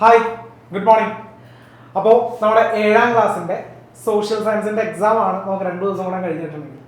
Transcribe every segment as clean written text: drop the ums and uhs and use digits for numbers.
Hi, good morning. അപ്പോൾ നമ്മുടെ 7ാം ക്ലാസ്സിൻ്റെ സോഷ്യൽ സയൻസിൻ്റെ എക്സാമാണ് നമുക്ക് 2 ദിവസം കൂടെ കഴിഞ്ഞിട്ടുണ്ടെങ്കിൽ.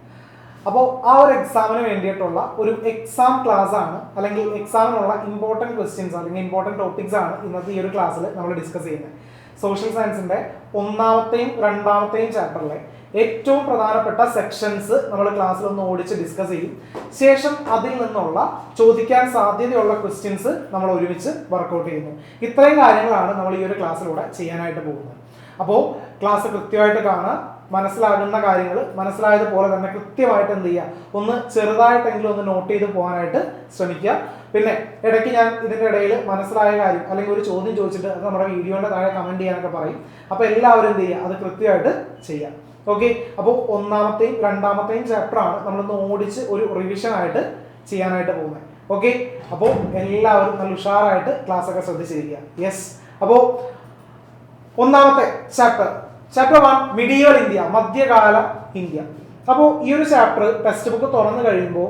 അപ്പോൾ ആ ഒരു എക്സാമിന് വേണ്ടിയിട്ടുള്ള ഒരു എക്സാം ക്ലാസ് ആണ്, അല്ലെങ്കിൽ എക്സാമിനുള്ള ഇമ്പോർട്ടൻറ്റ് ക്വസ്റ്റ്യൻസ് അല്ലെങ്കിൽ ഇമ്പോർട്ടൻറ്റ് ടോപ്പിക്സ് ആണ് ഇന്നത്തെ ഈ ഒരു ക്ലാസ്സിൽ നമ്മൾ ഡിസ്കസ് ചെയ്യുന്നത്. സോഷ്യൽ സയൻസിൻ്റെ 1ാമത്തെയും 2ാമത്തെയും ചാപ്റ്ററിലെ ഏറ്റവും പ്രധാനപ്പെട്ട സെക്ഷൻസ് നമ്മൾ ക്ലാസ്സിൽ ഒന്ന് ഓടിച്ച് ഡിസ്കസ് ചെയ്യും. ശേഷം അതിൽ നിന്നുള്ള ചോദിക്കാൻ സാധ്യതയുള്ള ക്വസ്റ്റ്യൻസ് നമ്മൾ ഒരുമിച്ച് വർക്കൗട്ട് ചെയ്യുന്നു. ഇത്രയും കാര്യങ്ങളാണ് നമ്മൾ ഈ ഒരു ക്ലാസ്സിലൂടെ ചെയ്യാനായിട്ട് പോകുന്നത്. അപ്പോൾ ക്ലാസ് കൃത്യമായിട്ട് കാണുക, മനസ്സിലാകുന്ന കാര്യങ്ങൾ മനസ്സിലായതുപോലെ തന്നെ കൃത്യമായിട്ട് എന്ത് ചെയ്യുക, ഒന്ന് ചെറുതായിട്ടെങ്കിലും ഒന്ന് നോട്ട് ചെയ്ത് പോകാനായിട്ട് ശ്രമിക്കുക. പിന്നെ ഇടയ്ക്ക് ഞാൻ ഇതിൻ്റെ ഇടയിൽ മനസ്സിലായ കാര്യം അല്ലെങ്കിൽ ഒരു ചോദ്യം ചോദിച്ചിട്ട് അത് നമ്മുടെ വീഡിയോയുടെ താഴെ കമൻറ്റ് ചെയ്യാനൊക്കെ പറയും. അപ്പോൾ എല്ലാവരും എന്ത് ചെയ്യുക, അത് കൃത്യമായിട്ട് ചെയ്യുക. ഓക്കെ, അപ്പോൾ 1ാമത്തെയും 2ാമത്തെയും ചാപ്റ്ററാണ് നമ്മളൊന്ന് ഓടിച്ച് ഒരു റിവിഷൻ ആയിട്ട് ചെയ്യാനായിട്ട് പോകുന്നത്. ഓക്കെ, അപ്പോൾ എല്ലാവരും നല്ല ഉഷാറായിട്ട് ക്ലാസ് ഒക്കെ ശ്രദ്ധിച്ചിരിക്കുക. യെസ്, അപ്പോൾ 1ാമത്തെ ചാപ്റ്റർ 1 മിഡീവൽ ഇന്ത്യ, മധ്യകാല ഇന്ത്യ. അപ്പോൾ ഈ ഒരു ചാപ്റ്റർ ടെക്സ്റ്റ് ബുക്ക് തുറന്നു കഴിയുമ്പോൾ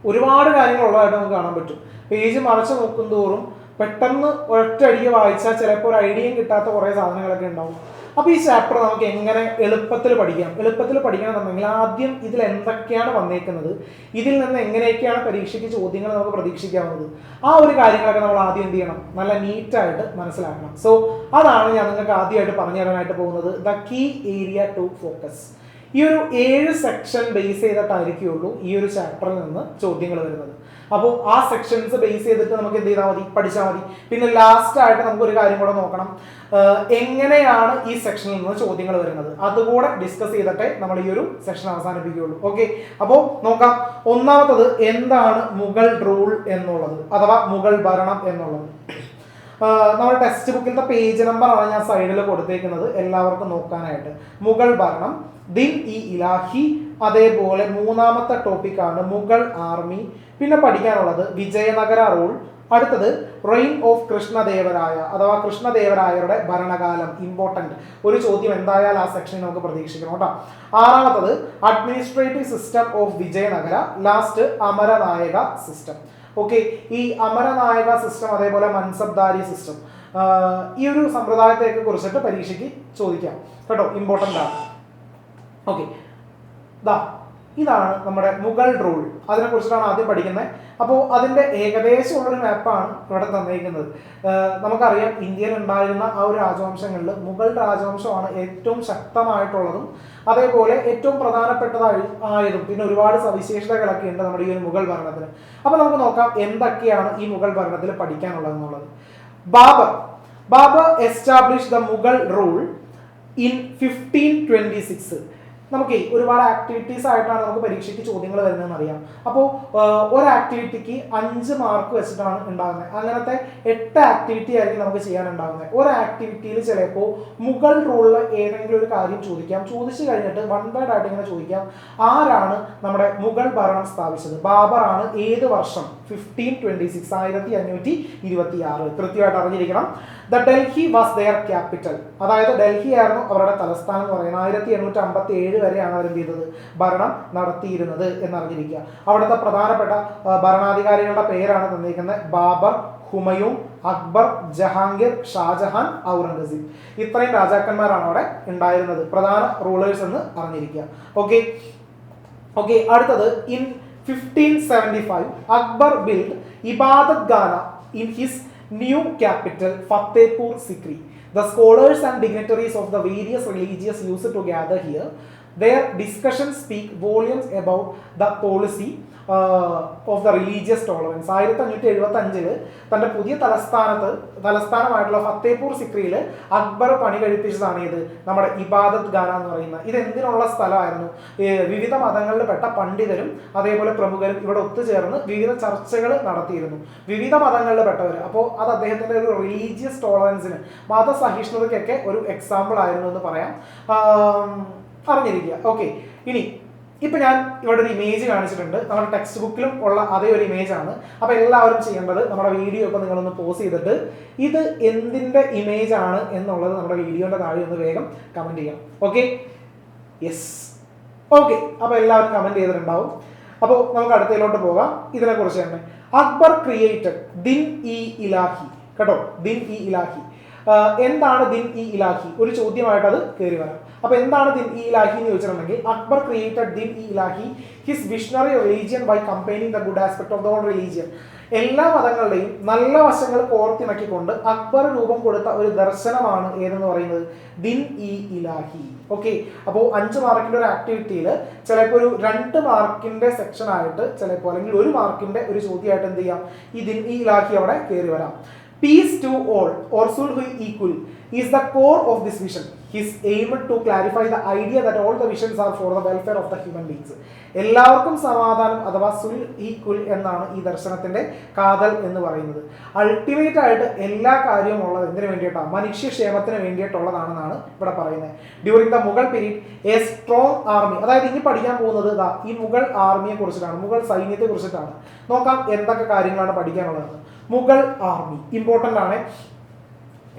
ഒരുപാട് കാര്യങ്ങൾ ഉള്ളതായിട്ട് നമുക്ക് കാണാൻ പറ്റും. പേജ് മറച്ചു നോക്കും തോറും പെട്ടെന്ന് ഒറ്റയടിക്ക് വായിച്ചാൽ ചിലപ്പോൾ ഒരു ഐഡിയയും കിട്ടാത്ത കുറേ സാധനങ്ങളൊക്കെ ഉണ്ടാവും. അപ്പോൾ ഈ ചാപ്റ്റർ നമുക്ക് എങ്ങനെ എളുപ്പത്തിൽ പഠിക്കണമെന്നുണ്ടെങ്കിൽ ആദ്യം ഇതിൽ എന്തൊക്കെയാണ് വന്നേക്കുന്നത്, ഇതിൽ നിന്ന് എങ്ങനെയൊക്കെയാണ് പരീക്ഷയ്ക്ക് ചോദ്യങ്ങൾ നമുക്ക് പ്രതീക്ഷിക്കാവുന്നത്, ആ ഒരു കാര്യങ്ങളൊക്കെ നമ്മൾ ആദ്യം എന്ത് ചെയ്യണം, നല്ല നീറ്റായിട്ട് മനസ്സിലാക്കണം. സോ അതാണ് ഞാൻ നിങ്ങൾക്ക് ആദ്യമായിട്ട് പറഞ്ഞു തരാനായിട്ട് പോകുന്നത്, the key area to focus. ഈ ഒരു 7 സെക്ഷൻ ബേസ് ചെയ്തിട്ടായിരിക്കുള്ളൂ ഈ ഒരു ചാപ്റ്ററിൽ നിന്ന് ചോദ്യങ്ങൾ വരുന്നത്. അപ്പോൾ ആ സെക്ഷൻസ് ബേസ് ചെയ്തിട്ട് നമുക്ക് എന്ത് ചെയ്താൽ മതി, പഠിച്ചാൽ മതി. പിന്നെ ലാസ്റ്റ് ആയിട്ട് നമുക്കൊരു കാര്യം കൂടെ നോക്കണം, എങ്ങനെയാണ് ഈ സെക്ഷനിൽ നിന്ന് ചോദ്യങ്ങൾ വരുന്നത്, അതുകൂടെ ഡിസ്കസ് ചെയ്തിട്ടേ നമ്മൾ ഈ ഒരു സെക്ഷൻ അവസാനിപ്പിക്കുകയുള്ളൂ. ഓക്കെ, അപ്പോൾ നോക്കാം. 1ാമത്തത് എന്താണ് മുഗൾ റൂൾ എന്നുള്ളത്, അഥവാ മുഗൾ ഭരണം എന്നുള്ളത്. നമ്മുടെ ടെക്സ്റ്റ് ബുക്കിലത്തെ പേജ് നമ്പറാണ് ഞാൻ സൈഡിൽ കൊടുത്തേക്കുന്നത് എല്ലാവർക്കും നോക്കാനായിട്ട്. മുഗൾ ഭരണം, ദിൻ ഇ ഇലാഹി, അതേപോലെ 3ാമത്തെ ടോപ്പിക്കാണ് മുഗൾ ആർമി. പിന്നെ പഠിക്കാനുള്ളത് വിജയനഗര റൂൾ. അടുത്തത് റെയിൻ ഓഫ് കൃഷ്ണദേവരായ, അഥവാ കൃഷ്ണദേവരായരുടെ ഭരണകാലം. ഇമ്പോർട്ടൻറ്റ് ഒരു ചോദ്യം എന്തായാലും ആ സെക്ഷനിൽ നമുക്ക് പ്രതീക്ഷിക്കണം കേട്ടോ. 6ാമത്തത് administrative system of Vijayanagara. Last Amaranayaka system. Okay, ഈ അമരനായക സിസ്റ്റം അതേപോലെ മൻസബ്ദാരി സിസ്റ്റം, ഈ ഒരു സമ്പ്രദായത്തെയൊക്കെ കുറിച്ചിട്ട് പരീക്ഷയ്ക്ക് ചോദിക്കാം കേട്ടോ, ഇമ്പോർട്ടൻ്റ് ആണ്. ഓക്കെ, ഇതാണ് നമ്മുടെ മുഗൾ റൂൾ, അതിനെ കുറിച്ചിട്ടാണ് ആദ്യം പഠിക്കുന്നത്. അപ്പോൾ അതിൻ്റെ ഏകദേശമുള്ളൊരു മാപ്പാണ് ഇവിടെ തന്നിരിക്കുന്നത്. നമുക്കറിയാം ഇന്ത്യയിൽ ഉണ്ടായിരുന്ന ആ ഒരു രാജവംശങ്ങളിൽ മുഗൾ രാജവംശമാണ് ഏറ്റവും ശക്തമായിട്ടുള്ളതും അതേപോലെ ഏറ്റവും പ്രധാനപ്പെട്ടതായതും. പിന്നെ ഒരുപാട് സവിശേഷതകളൊക്കെ ഉണ്ട് നമ്മുടെ ഈ ഒരു മുഗൾ ഭരണത്തിന്. അപ്പോൾ നമുക്ക് നോക്കാം എന്തൊക്കെയാണ് ഈ മുഗൾ ഭരണത്തിൽ പഠിക്കാനുള്ളതെന്നുള്ളത്. Babur establish the Mughal rule in 1526. നമുക്ക് ഒരുപാട് ആക്ടിവിറ്റീസ് ആയിട്ടാണ് നമുക്ക് പരീക്ഷയ്ക്ക് ചോദ്യങ്ങൾ വരുന്നതെന്ന് അറിയാം. അപ്പോൾ ഒരു ആക്ടിവിറ്റിക്ക് 5 മാർക്ക് വെച്ചിട്ടാണ് ഉണ്ടാകുന്നത്. അങ്ങനത്തെ 8 ആക്ടിവിറ്റി ആയിരിക്കും നമുക്ക് ചെയ്യാനുണ്ടാകുന്നത്. ഒരു ആക്ടിവിറ്റിയിൽ ചിലപ്പോൾ മുഗൾ റൂളിൽ ഏതെങ്കിലും ഒരു കാര്യം ചോദിക്കാം. ചോദിച്ചു കഴിഞ്ഞിട്ട് 1 വേർഡ് ആയിട്ട് ഇങ്ങനെ ചോദിക്കാം, ആരാണ് നമ്മുടെ മുഗൾ ഭരണം സ്ഥാപിച്ചത്, ബാബറാണ്. ഏത് വർഷം? 1526, 1526. കൃത്യമായിട്ട് അറിഞ്ഞിരിക്കണം. The Delhi was their capital, അതായത് ഡൽഹി ആയിരുന്നു അവരുടെ തലസ്ഥാനം എന്ന് പറയുന്നത്. 1857 വരെയാണ് അവർ എന്ത് ചെയ്തത്, ഭരണം നടത്തിയിരുന്നത് എന്നറിഞ്ഞിരിക്കുക. അവിടുത്തെ പ്രധാനപ്പെട്ട ഭരണാധികാരികളുടെ പേരാണ് തന്നിരിക്കുന്നത്. ബാബർ, ഹുമയൂൺ, അക്ബർ, ജഹാംഗീർ, ഷാജഹാൻ, ഔറംഗസീബ്. ഇത്രയും രാജാക്കന്മാരാണ് അവിടെ ഉണ്ടായിരുന്നത്, പ്രധാന റൂളേഴ്സ് എന്ന് അറിഞ്ഞിരിക്കുക. ഓക്കെ, അടുത്തത് in 1575 Akbar built Ibadat Khana in his new capital Fatehpur Sikri. The scholars and dignitaries of the various religions used to gather here. Their discussions speak volumes about the policy of the religious tolerance. 1575 തൻ്റെ പുതിയ തലസ്ഥാനമായിട്ടുള്ള ഫത്തേപൂർ സിക്രിയിൽ അക്ബർ പണി കഴിപ്പിച്ചതാണ് ഇത് നമ്മുടെ ഇബാദത്ത് ഖാന എന്ന് പറയുന്നത്. ഇത് എന്തിനുള്ള സ്ഥലമായിരുന്നു? വിവിധ മതങ്ങളിൽപ്പെട്ട പണ്ഡിതരും അതേപോലെ പ്രമുഖരും ഇവിടെ ഒത്തുചേർന്ന് വിവിധ ചർച്ചകൾ നടത്തിയിരുന്നു, വിവിധ മതങ്ങളിൽപ്പെട്ടവർ. അപ്പോൾ അത് അദ്ദേഹത്തിൻ്റെ ഒരു റിലീജിയസ് ടോളറൻസിന്, മതസഹിഷ്ണുതയ്ക്കൊക്കെ ഒരു എക്സാമ്പിൾ ആയിരുന്നു എന്ന് പറയാം. അറിഞ്ഞിരിക്കുക. ഓക്കെ, ഇനി ഇപ്പം ഞാൻ ഇവിടെ ഒരു ഇമേജ് കാണിച്ചിട്ടുണ്ട്, നമ്മുടെ ടെക്സ്റ്റ് ബുക്കിലും ഉള്ള അതേ ഒരു ഇമേജാണ്. അപ്പോൾ എല്ലാവരും ചെയ്യേണ്ടത് നമ്മുടെ വീഡിയോ ഇപ്പോൾ നിങ്ങളൊന്ന് പോസ് ചെയ്തിട്ട് ഇത് എന്തിൻ്റെ ഇമേജ് ആണ് എന്നുള്ളത് നമ്മുടെ വീഡിയോൻ്റെ താഴെ ഒന്ന് വേഗം കമൻറ്റ് ചെയ്യാം. Okay, yes, okay. അപ്പോൾ എല്ലാവരും കമൻറ്റ് ചെയ്തിട്ടുണ്ടാവും. അപ്പോൾ നമുക്ക് അടുത്തതിലോട്ട് പോകാം. ഇതിനെക്കുറിച്ച് തന്നെ അക്ബർ ക്രിയേറ്റഡ് ദിൻ ഇ ഇലാഹി കേട്ടോ. ദിൻ ഇ ഇലാഹി എന്താണ് ദിൻ ഇ ഇലാഹി? ഒരു ചോദ്യമായിട്ട് അത് കയറി വരാം. അപ്പൊ എന്താണ് ദിൻ ഇ ഇലാഹി എന്ന് ചോദിച്ചിട്ടുണ്ടെങ്കിൽ Akbar created Din i Ilahi his visionary religion by combining the good aspect of the whole religion. എല്ലാ മതങ്ങളുടെയും നല്ല വശങ്ങൾ കോർത്തിണക്കിക്കൊണ്ട് അക്ബർ രൂപം കൊടുത്ത ഒരു ദർശനമാണ് ഏതെന്ന് പറയുന്നത് ദിൻ ഇ ഇലാഹി. ഓക്കെ, അപ്പോൾ 5 മാർക്കിന്റെ ഒരു ആക്ടിവിറ്റിയിൽ ചിലപ്പോൾ ഒരു 2 മാർക്കിന്റെ സെക്ഷൻ ആയിട്ട് ചിലപ്പോൾ അല്ലെങ്കിൽ 1 മാർക്കിന്റെ ഒരു ചോദ്യമായിട്ട് എന്ത് ചെയ്യാം, ഈ ദിൻ ഇ ഇലാഹി അവിടെ കയറി വരാം. Peace to all, or should be equal, is the core of this vision. His aim to clarify the idea that all the visions are for the welfare of the human beings. എല്ലാവർക്കും സമാധാനം അഥവാ സുൽ equal എന്നാണ് ഈ ദർശനത്തിന്റെ കാതൽ എന്ന് പറയുന്നത്. Ultimate ആയിട്ട് എല്ലാ കാര്യവും ഉള്ളത് എന്തിനു വേണ്ടിയിട്ടാണ്? മനുഷ്യക്ഷേമത്തിന് വേണ്ടിയിട്ടുള്ളതാണെന്നാണ് ഇവിടെ പറയുന്നത്. During the Mughal period A strong army, അതായത് ഇനി പഠിക്കാൻ പോകുന്നത് ഈ മുഗൾ ആർമിയെ കുറിച്ചിട്ടാണ്, മുഗൾ സൈന്യത്തെ കുറിച്ചിട്ടാണ്. നോക്കാം എന്തൊക്കെ കാര്യങ്ങളാണ് പഠിക്കാനുള്ളത്. മുഗൾ ആർമി ഇമ്പോർട്ടന്റ് ആണ്.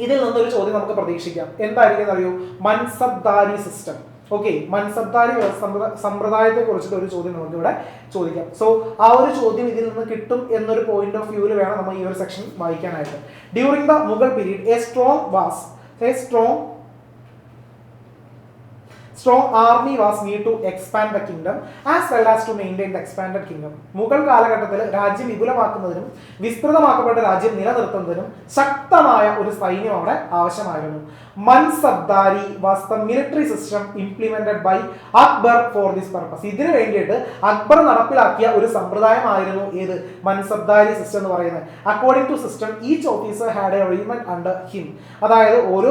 ഇതിൽ നിന്നൊരു ചോദ്യം നമുക്ക് പ്രതീക്ഷിക്കാം. എന്തായിരിക്കും അറിയൂ? മൻസബ്ദാരി സിസ്റ്റം. ഓക്കെ, മൻസബ്ദാരി സമ്പ്രദായത്തെ കുറിച്ചിട്ട് ഒരു ചോദ്യം നമുക്ക് ഇവിടെ ചോദിക്കാം. സോ ആ ഒരു ചോദ്യം ഇതിൽ നിന്ന് കിട്ടും എന്നൊരു പോയിന്റ് ഓഫ് വ്യൂവിൽ വേണം നമ്മൾ ഈ ഒരു സെക്ഷൻ വായിക്കാനായിട്ട്. During the Mughal period A strong army was needed to expand the kingdom as well as to maintain the expanded kingdom. Mughal കാലഘട്ടത്തിൽ രാജ്യം വിപുലമാക്കുന്നതിനും വിസ്തൃതമാക്കപ്പെട്ട രാജ്യം നിലനിർത്തുന്നതിനും ശക്തമായ ഒരു സൈന്യം അവിടെ ആവശ്യമായിരുന്നു. Mansabdari was the military system implemented by Akbar for this purpose. ഇതിനു വേണ്ടിയിട്ട് അക്ബർ നടപ്പിലാക്കിയ ഒരു സമ്പ്രദായമായിരുന്നു ഏത്? മൻസബ്ദാരി സിസ്റ്റം എന്ന് പറയുന്നത്. According to system each officer had a regiment under him. അതായത് ഓരോ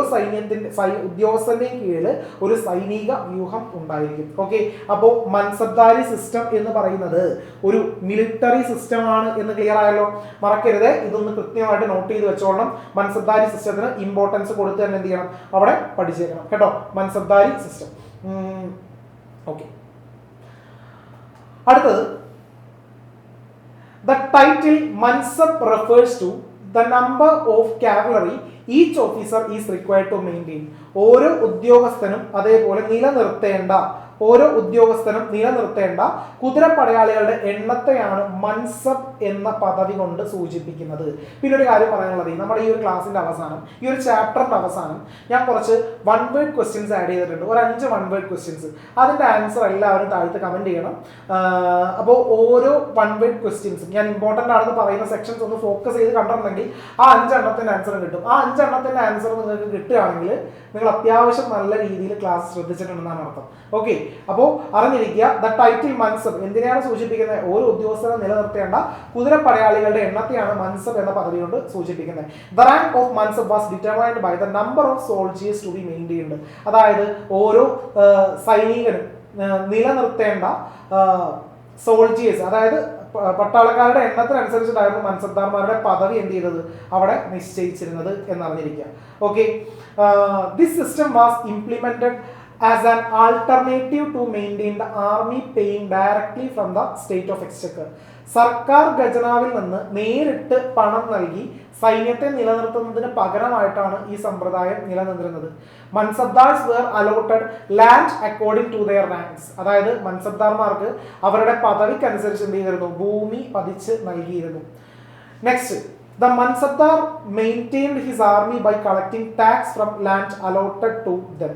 ഉദ്യോഗസ്ഥന്റെയും കീഴിൽ ഒരു സൈനിക വ്യൂഹം ഉണ്ടായിരിക്കും. ഓക്കെ, അപ്പോൾ മൻസബ്ദാരി സിസ്റ്റം എന്ന് പറയുന്നത് ഒരു മിലിറ്ററി സിസ്റ്റം ആണ് എന്ന് ക്ലിയർ ആയല്ലോ. മറക്കരുത്, ഇതൊന്ന് കൃത്യമായിട്ട് നോട്ട് ചെയ്ത് വെച്ചോളണം. മൻസബ്ദാരി സിസ്റ്റത്തിന് ഇമ്പോർട്ടൻസ് കൊടുത്ത് തന്നെ എന്ത് ചെയ്യണം, അവിടെ പഠിച്ചേക്കണം കേട്ടോ. മൻസബ്ദാരി സിസ്റ്റം. ഓക്കെ, അടുത്തത് the title Mansab refers to the number of cavalry each officer is required to maintain. ഓരോ ഉദ്യോഗസ്ഥനും അതേപോലെ നിലനിർത്തേണ്ട കുതിരപ്പടയാളികളുടെ എണ്ണത്തെയാണ് മൻസബ് എന്ന പദവി കൊണ്ട് സൂചിപ്പിക്കുന്നത്. പിന്നെ ഒരു കാര്യം പറയാനുള്ളത്, നമ്മുടെ ഈ ഒരു ക്ലാസ്സിന്റെ അവസാനം, ഈ ഒരു ചാപ്റ്ററിന്റെ അവസാനം ഞാൻ കുറച്ച് 1 വേർഡ് ക്വസ്റ്റ്യൻസ് ആഡ് ചെയ്തിട്ടുണ്ട്. ഒരു 5 1 വേർഡ് ക്വസ്റ്റ്യൻസ്. അതിന്റെ ആൻസർ എല്ലാവരും താഴത്ത് കമന്റ് ചെയ്യണം. അപ്പോൾ ഓരോ 1 വേർഡ് ക്വസ്റ്റ്യൻസും ഞാൻ ഇമ്പോർട്ടന്റ് ആണെന്ന് പറയുന്ന സെക്ഷൻസ് ഒന്ന് ഫോക്കസ് ചെയ്ത് കണ്ടിട്ടുണ്ടെങ്കിൽ ആ 5 എണ്ണത്തിന്റെ ആൻസർ കിട്ടും. ആ 5 എണ്ണത്തിന്റെ ആൻസർ നിങ്ങൾക്ക് കിട്ടുകയാണെങ്കിൽ നിങ്ങൾ അത്യാവശ്യം നല്ല രീതിയിൽ ക്ലാസ് ശ്രദ്ധിച്ചിട്ടുണ്ടെന്നാണ് അർത്ഥം. ഓക്കെ, അപ്പോൾ അറിഞ്ഞിരിക്കുക, ദ ടൈറ്റിൽ മൻസബ് എന്തിനാണ് സൂചിപ്പിക്കുന്നത്? ഓരോ ഉദ്യോഗസ്ഥരെ നിലനിർത്തേണ്ട കുതിരപ്പടയാളികളുടെ എണ്ണത്തെയാണ് മൻസബ് എന്ന പദവി കൊണ്ട് സൂചിപ്പിക്കുന്നത്. The rank of Mansab was determined by the number of soldiers to be maintained. അതായത് ഓരോ സൈനികനും നിലനിർത്തേണ്ട സോൾജിയേഴ്സ്, അതായത് പട്ടാളക്കാരുടെ എണ്ണത്തിനനുസരിച്ചിട്ടായിരുന്നു മൻസബ്ദാർമാരുടെ പദവി എന്ത് ചെയ്തത്, അവിടെ നിശ്ചയിച്ചിരുന്നത് എന്നറിഞ്ഞിരിക്കുക. Okay, this system was implemented as an alternative to maintain the army paying directly from the state of exchequer. സർക്കാർ ഖജനാവിൽ നിന്ന് നേരിട്ട് പണം നൽകി സൈന്യത്തെ നിലനിർത്തുന്നതിന് പകരമായിട്ടാണ് ഈ സമ്പ്രദായം നിലനിന്നിരുന്നത്. Mansabdars were allotted land according to their ranks. അതായത് മൻസബ്ദാർമാർക്ക് അവരുടെ പദവിക്കനുസരിച്ച് എന്ത് ചെയ്തിരുന്നു, ഭൂമി പതിച്ച് നൽകിയിരുന്നു. Next, the Mansabdar maintained his army by collecting tax from land allotted to them.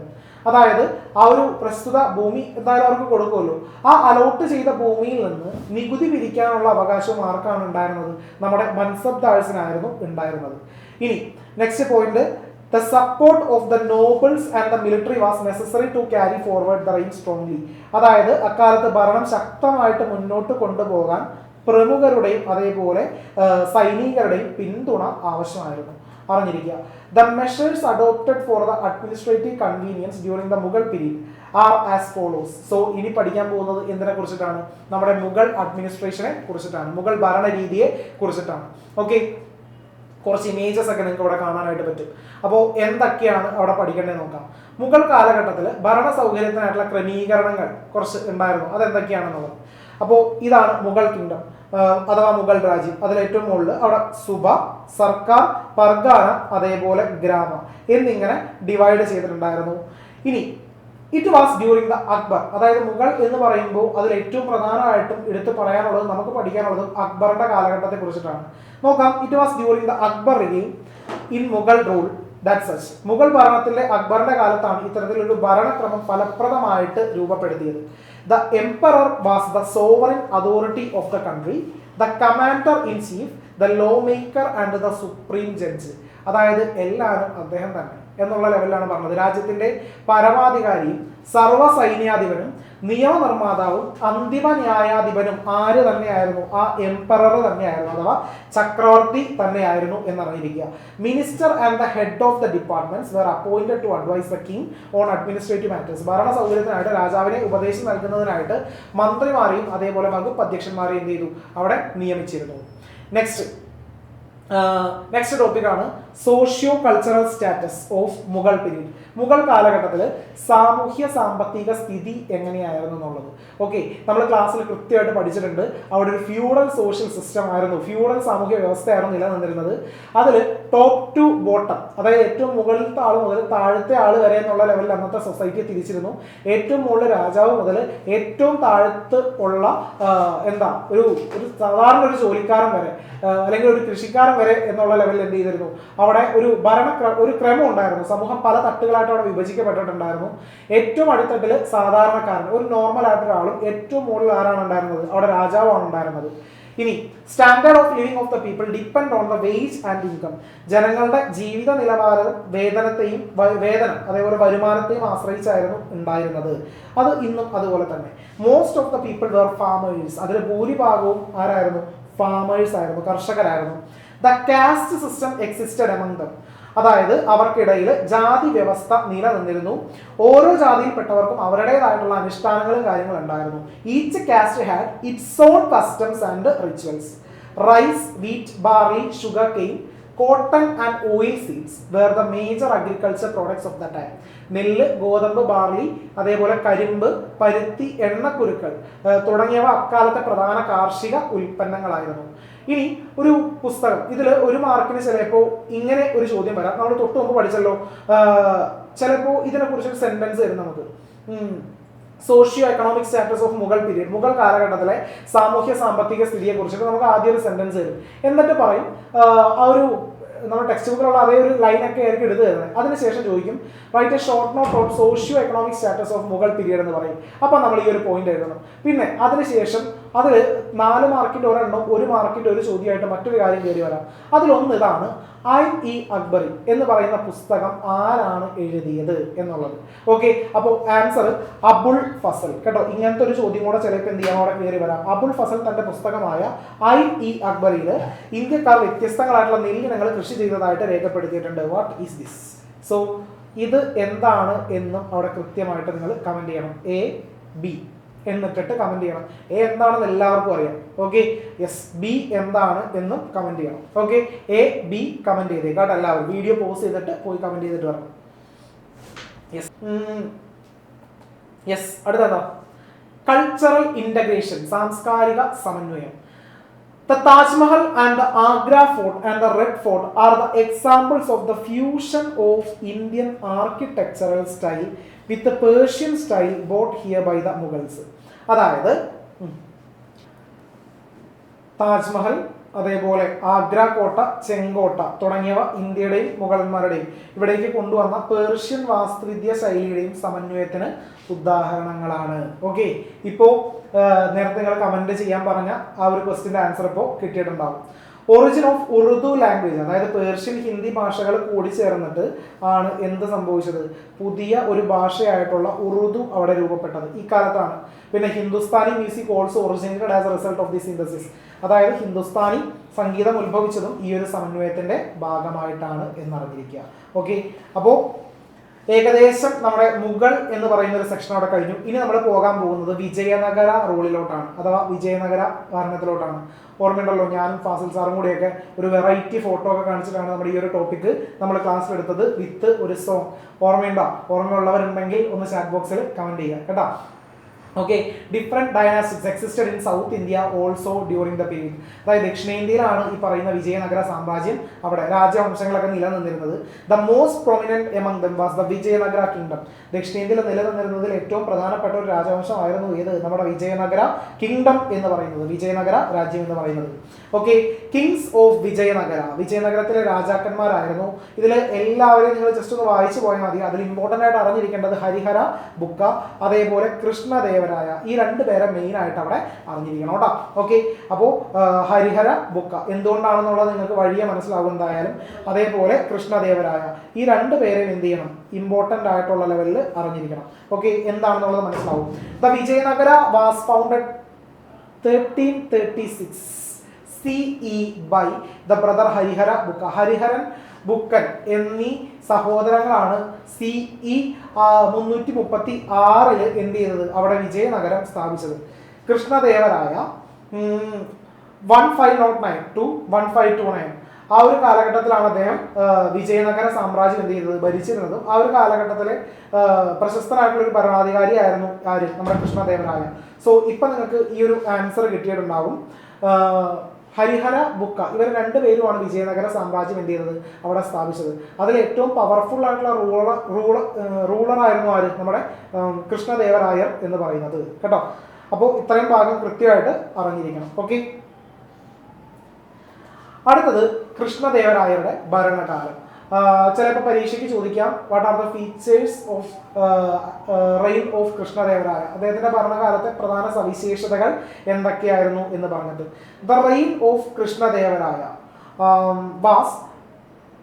അതായത് ആ ഒരു പ്രസ്തുത ഭൂമി എന്തായാലും അവർക്ക് കൊടുക്കുമല്ലോ, ആ അലോട്ട് ചെയ്ത ഭൂമിയിൽ നിന്ന് നികുതി പിരിക്കാനുള്ള അവകാശം ആർക്കാണ് ഉണ്ടായിരുന്നത്? നമ്മുടെ മൻസബ്ദാഴ്സിനായിരുന്നു ഉണ്ടായിരുന്നത്. ഇനി next point, the support of the nobles and the military was necessary to carry forward the reign strongly. അതായത് അക്കാലത്ത് ഭരണം ശക്തമായിട്ട് മുന്നോട്ട് കൊണ്ടുപോകാൻ പ്രമുഖരുടെയും അതേപോലെ സൈനികരുടെയും പിന്തുണ ആവശ്യമായിരുന്നു. അറിഞ്ഞിരിക്കുക, the measures adopted for the administrative convenience during the Mughal period are as follows. So ഇനി പഠിക്കാൻ പോകുന്നത് എന്തിനെ കുറിച്ചിട്ടാണ്? നമ്മുടെ മുഗൾ അഡ്മിനിസ്ട്രേഷനെ കുറിച്ചിട്ടാണ്, മുഗൾ ഭരണരീതിയെ കുറിച്ചിട്ടാണ്. ഓക്കെ, കുറച്ച് ഇമേജസ് ഒക്കെ നിങ്ങൾക്ക് ഇവിടെ കാണാനായിട്ട് പറ്റും. അപ്പോൾ എന്തൊക്കെയാണ് അവിടെ പഠിക്കേണ്ടത് നോക്കാം. മുഗൾ കാലഘട്ടത്തിൽ ഭരണ സൗകര്യത്തിനായിട്ടുള്ള ക്രമീകരണങ്ങൾ കുറച്ച് ഉണ്ടായിരുന്നു. അതെന്തൊക്കെയാണെന്നുള്ളത്. അപ്പോൾ ഇതാണ് മുഗൾ കിങ്ഡം അഥവാ മുഗൾ രാജ്യം. അതിൽ ഏറ്റവും മുകളിൽ അവിടെ സുബ, സർക്കാർ, പർഗാന, അതേപോലെ ഗ്രാമ എന്നിങ്ങനെ ഡിവൈഡ് ചെയ്തിട്ടുണ്ടായിരുന്നു. ഇനി it was during the Akbar. അതായത് മുഗൾ എന്ന് പറയുമ്പോൾ അതിൽ ഏറ്റവും പ്രധാനമായിട്ടും എടുത്ത് പറയാനുള്ളത് നമുക്ക് പഠിക്കാനുള്ളത് അക്ബറിന്റെ കാലഘട്ടത്തെ കുറിച്ചിട്ടാണ്. നോക്കാം. It was during the Akbar reign in Mughal rule that such. മുഗൾ ഭരണത്തിലെ അക്ബറിന്റെ കാലത്താണ് ഇത്തരത്തിലൊരു ഭരണക്രമം ഫലപ്രദമായിട്ട് രൂപപ്പെടുത്തിയത്. The emperor was the sovereign authority of the country, the commander in chief, the law maker and the supreme judge. അതായത് എല്ലാവരും അദ്ദേഹം തന്നെ എന്നുള്ള ലെവലിലാണ് പറഞ്ഞത്. രാജ്യത്തിന്റെ പരമാധികാരിയും സർവ്വ സൈന്യാധിപനും നിയമനിർമ്മാതാവും അന്തിമ ന്യായാധിപനും ആര് തന്നെയായിരുന്നു? ആ എംപറർ തന്നെയായിരുന്നു, അഥവാ ചക്രവർത്തി തന്നെയായിരുന്നു എന്നറിഞ്ഞിരിക്കുക. Minister and the head of the departments were appointed to advise the king on administrative matters. ഭരണ സൗകര്യത്തിനായിട്ട് രാജാവിനെ ഉപദേശം നൽകുന്നതിനായിട്ട് മന്ത്രിമാരെയും അതേപോലെ വകുപ്പ് അധ്യക്ഷന്മാരെയും എന്ത് ചെയ്തു? അവിടെ നിയമിച്ചിരുന്നു. നെക്സ്റ്റ് ടോപ്പിക്കാണ് socio cultural status of Mughal period. Mughal കാലഘട്ടത്തിൽ സാമൂഹ്യ സാമ്പത്തിക സ്ഥിതി എങ്ങനെയായിരുന്നു എന്നുള്ളത്. ഓക്കെ, നമ്മൾ ക്ലാസ്സിൽ കൃത്യമായിട്ട് പഠിച്ചിട്ടുണ്ട്. അവിടെ ഒരു ഫ്യൂഡൽ സോഷ്യൽ സിസ്റ്റം ആയിരുന്നു, ഫ്യൂഡൽ സാമൂഹ്യ വ്യവസ്ഥയായിരുന്നു നിലനിന്നിരുന്നത്. അതിൽ ടോപ്പ് ടു ബോട്ടം, അതായത് ഏറ്റവും മുകളിലത്തെ ആൾ മുതൽ താഴത്തെ ആൾ വരെ എന്നുള്ള ലെവലിൽ അന്നത്തെ സൊസൈറ്റിയെ തിരിച്ചിരുന്നു. ഏറ്റവും മുകളിൽ രാജാവ് മുതൽ ഏറ്റവും താഴത്ത് ഉള്ള ഒരു സാധാരണ ഒരു ജോലിക്കാരൻ വരെ അല്ലെങ്കിൽ ഒരു കൃഷിക്കാരൻ വരെ എന്നുള്ള ലെവലിൽ എന്ത് ചെയ്തിരുന്നു? അവിടെ ഒരു ക്രമം ഉണ്ടായിരുന്നു. സമൂഹം പല തട്ടുകളായിട്ട് അവിടെ വിഭജിക്കപ്പെട്ടിട്ടുണ്ടായിരുന്നു. ഏറ്റവും അടിത്തട്ടിൽ സാധാരണക്കാരൻ, ഒരു നോർമൽ ആയിട്ടൊരാളും, ഏറ്റവും മുകളിൽ ആരാണ് ഉണ്ടായിരുന്നത്? അവിടെ രാജാവാണ് ഉണ്ടായിരുന്നത്. ഇനി standard of living of the people depend on the wage and income. ജനങ്ങളുടെ ജീവിത നിലവാരവും വേതനം അതേപോലെ വരുമാനത്തെയും ആശ്രയിച്ചായിരുന്നു ഉണ്ടായിരുന്നത്. അത് ഇന്നും അതുപോലെ തന്നെ. Most of the people were farmers. അതിൽ ഭൂരിഭാഗവും ആരായിരുന്നു? ഫാമേഴ്സ് ആയിരുന്നു, കർഷകരായിരുന്നു. The caste system existed among them. അതായത് അവർക്കിടയിൽ ജാതി വ്യവസ്ഥ നിലനിന്നിരുന്നു. ഓരോ ജാതിയിൽപ്പെട്ടവർക്കും അവരുടേതായിട്ടുള്ള അനുഷ്ഠാനങ്ങളും കാര്യങ്ങളും ഉണ്ടായിരുന്നു. Each caste had its own customs and rituals. Rice, wheat, barley, sugar cane, cotton and oil seeds were the major agriculture products of the time. നെല്ല്, ഗോതമ്പ്, ബാർലി, അതേപോലെ കരിമ്പ്, പരുത്തി, എണ്ണക്കുരുക്കൾ തുടങ്ങിയവ അക്കാലത്തെ പ്രധാന കാർഷിക ഉൽപ്പന്നങ്ങളായിരുന്നു. ഇനി ഒരു പുസ്തകം, ഇതിൽ ഒരു മാർക്കിന് ചിലപ്പോൾ ഇങ്ങനെ ഒരു ചോദ്യം വരാം. നമ്മൾ തൊട്ട് മുമ്പ് പഠിച്ചല്ലോ, ചിലപ്പോൾ ഇതിനെക്കുറിച്ചൊരു സെന്റൻസ് വരും നമുക്ക്. Socio economic status of Mughal period. Mughal കാലഘട്ടത്തിലെ സാമൂഹ്യ സാമ്പത്തിക സ്ഥിതിയെ കുറിച്ചിട്ട് നമുക്ക് ആദ്യം ഒരു സെന്റൻസ് വരും. എന്നിട്ട് പറയും ആ ഒരു നമ്മുടെ ടെക്സ്റ്റ് ബുക്കിലുള്ള അതേ ഒരു ലൈനൊക്കെ ആയിരിക്കും എടുത്തു തരുന്നത്. അതിനുശേഷം ചോദിക്കും right a short note on socio economic status of Mughal period എന്ന് പറയും. അപ്പം നമ്മൾ ഈ ഒരു പോയിന്റ് എഴുതണം. പിന്നെ അതിനുശേഷം അതിൽ 4 മാർക്കിന്റെ ഒരെണ്ണം 1 മാർക്കിന്റെ ഒരു ചോദ്യമായിട്ട് മറ്റൊരു കാര്യം കയറി വരാം. അതിലൊന്ന് ഇതാണ്, ഐൻ-ഇ അക്ബറി എന്ന് പറയുന്ന പുസ്തകം ആരാണ് എഴുതിയത് എന്നുള്ളത്. ഓക്കെ, അപ്പോൾ ആൻസർ അബുൾ ഫസൽ. കേട്ടോ, ഇങ്ങനത്തെ ഒരു ചോദ്യം കൂടെ ചിലപ്പോൾ എന്ത് ചെയ്യാൻ അവിടെ കയറി വരാം. അബുൾ ഫസൽ തന്റെ പുസ്തകമായ ഐൻ-ഇ അക്ബറിയിൽ ഇന്ത്യക്കാർ വ്യത്യസ്തങ്ങളായിട്ടുള്ള നെല്ലിനങ്ങൾ കൃഷി ചെയ്തതായിട്ട് രേഖപ്പെടുത്തിയിട്ടുണ്ട്. What is this? സോ ഇത് എന്താണ് എന്നും അവിടെ കൃത്യമായിട്ട് നിങ്ങൾ കമന്റ് ചെയ്യണം. എ, ബി എന്നിട്ടിട്ട് കമന്റ് ചെയ്യണം. എ എന്താണെന്ന് എല്ലാവർക്കും അറിയാം. ഓക്കെ, യെസ്, ബി എന്താണ് എന്നും കമന്റ് ചെയ്യണം. ഓക്കെ, എ, ബി കമന്റ് ചെയ്തേക്കാട്ട് എല്ലാവരും. വീഡിയോ പോസ് ചെയ്തിട്ട് പോയി കമന്റ് ചെയ്തിട്ട് വരണം. യെസ്, അടുത്ത കൾച്ചറൽ ഇന്റഗ്രേഷൻ, സാംസ്കാരിക സമന്വയം. The Taj Mahal and the Agra Fort and the Red Fort are the examples of the fusion of Indian architectural style with the Persian style brought here by the Mughals. അതായത് താജ്മഹൽ, അതേപോലെ ആഗ്ര കോട്ട, ചെങ്കോട്ട തുടങ്ങിയവ ഇന്ത്യയുടെയും മുഗളന്മാരുടെയും ഇവിടേക്ക് കൊണ്ടുവന്ന Persian വാസ്തുവിദ്യ ശൈലിയുടെയും സമന്വയത്തിന് ഉദാഹരണങ്ങളാണ്. Okay, ഇപ്പോൾ നേരത്തെ നിങ്ങൾ കമന്റ് ചെയ്യാൻ പറഞ്ഞ ആ ഒരു ക്വസ്റ്റിന്റെ ആൻസർ ഇപ്പോൾ കിട്ടിയിട്ടുണ്ടാവും. ഒറിജിൻ ഓഫ് ഉറുദു ലാംഗ്വേജ്, അതായത് പേർഷ്യൻ, ഹിന്ദി ഭാഷകൾ കൂടിച്ചേർന്നിട്ട് ആണ് എന്ത് സംഭവിച്ചത്? പുതിയ ഒരു ഭാഷയായിട്ടുള്ള ഉറുദു അവിടെ രൂപപ്പെട്ടത് ഈ കാലത്താണ്. പിന്നെ Hindustani music also originated as A result of the synthesis. അതായത് ഹിന്ദുസ്ഥാനി സംഗീതം ഉത്ഭവിച്ചതും ഈ ഒരു സമന്വയത്തിന്റെ ഭാഗമായിട്ടാണ് എന്നറിഞ്ഞിരിക്കുക. ഓക്കെ, അപ്പോൾ ഏകദേശം നമ്മുടെ മുഗൾ എന്ന് പറയുന്ന ഒരു സെക്ഷൻ അവിടെ കഴിഞ്ഞു. ഇനി നമ്മൾ പോകാൻ പോകുന്നത് വിജയനഗര റൂളിലോട്ടാണ്, അഥവാ വിജയനഗര ഭരണത്തിലോട്ടാണ്. ഓർമ്മയുണ്ടല്ലോ, ഞാനും ഫാസിൽ സാറും കൂടിയൊക്കെ ഒരു വെറൈറ്റി ഫോട്ടോ ഒക്കെ കാണിച്ചിട്ടാണ് നമ്മുടെ ഈ ഒരു ടോപ്പിക്ക് നമ്മൾ ക്ലാസ്സിൽ എടുത്തത് വിത്ത് ഒരു സോങ്. ഓർമ്മയുണ്ടോ? ഓർമ്മയുള്ളവരുണ്ടെങ്കിൽ ഒന്ന് ചാറ്റ് ബോക്സിൽ കമന്റ് ചെയ്യുക കേട്ടോ. Okay, different dynastics existed in south India also during the period. അതായത് ദക്ഷിണേന്ത്യയിലാണ് ഈ പറയുന്ന വിജയനഗര സാമ്രാജ്യം, അവിടെ രാജവംശങ്ങളൊക്കെ നിലനിന്നിരുന്നത്. The most prominent among them was the Vijayanagara kingdom. ദക്ഷിണേന്ത്യയിൽ നിലനിന്നിരുന്നതിൽ ഏറ്റവും പ്രധാനപ്പെട്ട ഒരു രാജവംശമായിരുന്നു ഏത്? നമ്മുടെ വിജയനഗര കിങ്ഡം എന്ന് പറയുന്നത്, വിജയനഗര രാജ്യം എന്ന് പറയുന്നത്. ഓക്കെ, കിങ്സ് ഓഫ് വിജയനഗര, വിജയനഗരത്തിലെ രാജാക്കന്മാരായിരുന്നു. ഇതിൽ എല്ലാവരെയും നിങ്ങൾ ജസ്റ്റ് ഒന്ന് വായിച്ചു പോയാൽ മതി. അതിൽ ഇമ്പോർട്ടൻ്റ് ആയിട്ട് അറിഞ്ഞിരിക്കേണ്ടത് ഹരിഹര ബുക്ക, അതേപോലെ കൃഷ്ണദേവരായ, ഈ രണ്ട് പേരെ മെയിൻ ആയിട്ട് അവിടെ അറിഞ്ഞിരിക്കണം കേട്ടോ. ഓക്കെ, അപ്പോൾ ഹരിഹര ബുക്ക എന്തുകൊണ്ടാണെന്നുള്ളത് നിങ്ങൾക്ക് വഴിയെ മനസ്സിലാവും എന്തായാലും. അതേപോലെ കൃഷ്ണദേവരായ, ഈ രണ്ട് പേരെയും എന്ത് ചെയ്യണം? ഇമ്പോർട്ടൻ്റ് ആയിട്ടുള്ള ലെവലിൽ അറിഞ്ഞിരിക്കണം. ഓക്കെ, എന്താണെന്നുള്ളത് മനസ്സിലാവും. The Vijayanagara was founded 1336 CE by the brother Harihara ബുക്ക. ഹരിഹരൻ ബുക്കൻ എന്നീ സഹോദരങ്ങളാണ് CE 336 എന്ത് ചെയ്തത്? അവിടെ വിജയനഗരം സ്ഥാപിച്ചത്. കൃഷ്ണദേവരായ 1509 to 1529 ആ ഒരു കാലഘട്ടത്തിലാണ് അദ്ദേഹം വിജയനഗര സാമ്രാജ്യം എന്ത് ചെയ്തത്? ഭരിച്ചിരുന്നതും. ആ ഒരു കാലഘട്ടത്തിലെ പ്രശസ്തനായിട്ടുള്ള ഒരു ഭരണാധികാരിയായിരുന്നു ആര്? നമ്മുടെ കൃഷ്ണദേവരായ. സോ ഇപ്പൊ നിങ്ങൾക്ക് ഈ ഒരു ആൻസർ കിട്ടിയിട്ടുണ്ടാവും. ഹരിഹര ബുക്ക ഇവർ രണ്ടുപേരുമാണ് വിജയനഗര സാമ്രാജ്യം എന്ത് ചെയ്തത്? അവിടെ സ്ഥാപിച്ചത്. അതിൽ ഏറ്റവും പവർഫുൾ ആയിട്ടുള്ള റൂളർ ആയിരുന്നു ആര്? നമ്മുടെ കൃഷ്ണദേവരായർ എന്ന് പറയുന്നത് കേട്ടോ. അപ്പോൾ ഇത്രയും ഭാഗം കൃത്യമായിട്ട് അറിഞ്ഞിരിക്കണം. ഓക്കെ, അടുത്തത് കൃഷ്ണദേവരായരുടെ ഭരണകാലം. ചിലപ്പോൾ പരീക്ഷയ്ക്ക് ചോദിക്കാം, what are the features of reign of Krishnadevaraya, അദ്ദേഹത്തിന്റെ ഭരണകാലത്തെ പ്രധാന സവിശേഷതകൾ എന്തൊക്കെയായിരുന്നു എന്ന് പറഞ്ഞിട്ട്. The reign of Krishnadevaraya was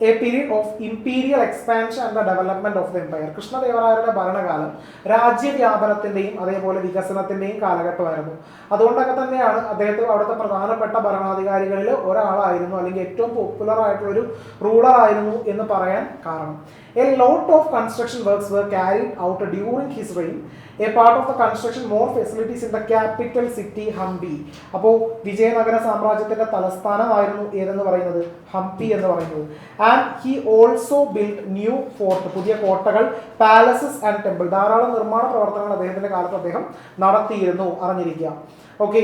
a period of imperial expansion and the development of the empire. കൃഷ്ണദേവരായരുടെ ഭരണകാലം രാജ്യവ്യാപനത്തിന്റെയും അതേപോലെ വികസനത്തിന്റെയും കാലഘട്ടമായിരുന്നു. അതുകൊണ്ടൊക്കെ തന്നെയാണ് അദ്ദേഹത്തെ അവിടുത്തെ പ്രധാനപ്പെട്ട ഭരണാധികാരികളിൽ ഒരാളായിരുന്നു, അല്ലെങ്കിൽ ഏറ്റവും പോപ്പുലർ ആയിട്ടുള്ള ഒരു റൂളർ ആയിരുന്നു എന്ന് പറയാൻ കാരണം. A lot of construction works were carried out during his reign. A part of the construction more facilities in the capital city Hampi. അപ്പോൾ വിജയനഗര സാമ്രാജ്യത്തിന്റെ തലസ്ഥാനമായിരുന്നു ഏതെന്ന് പറയുന്നത്? ഹംപി എന്ന് പറയുന്നത്. And he also build new fort, പുതിയ കോട്ടകൾ, പാലസസ് ആൻഡ് ടെമ്പിൾ, ധാരാളം നിർമ്മാണ പ്രവർത്തനങ്ങൾ അദ്ദേഹത്തിന്റെ കാലത്ത് അദ്ദേഹം നടത്തിയിരുന്നു, അറിഞ്ഞിരിക്കുക. ഓക്കെ,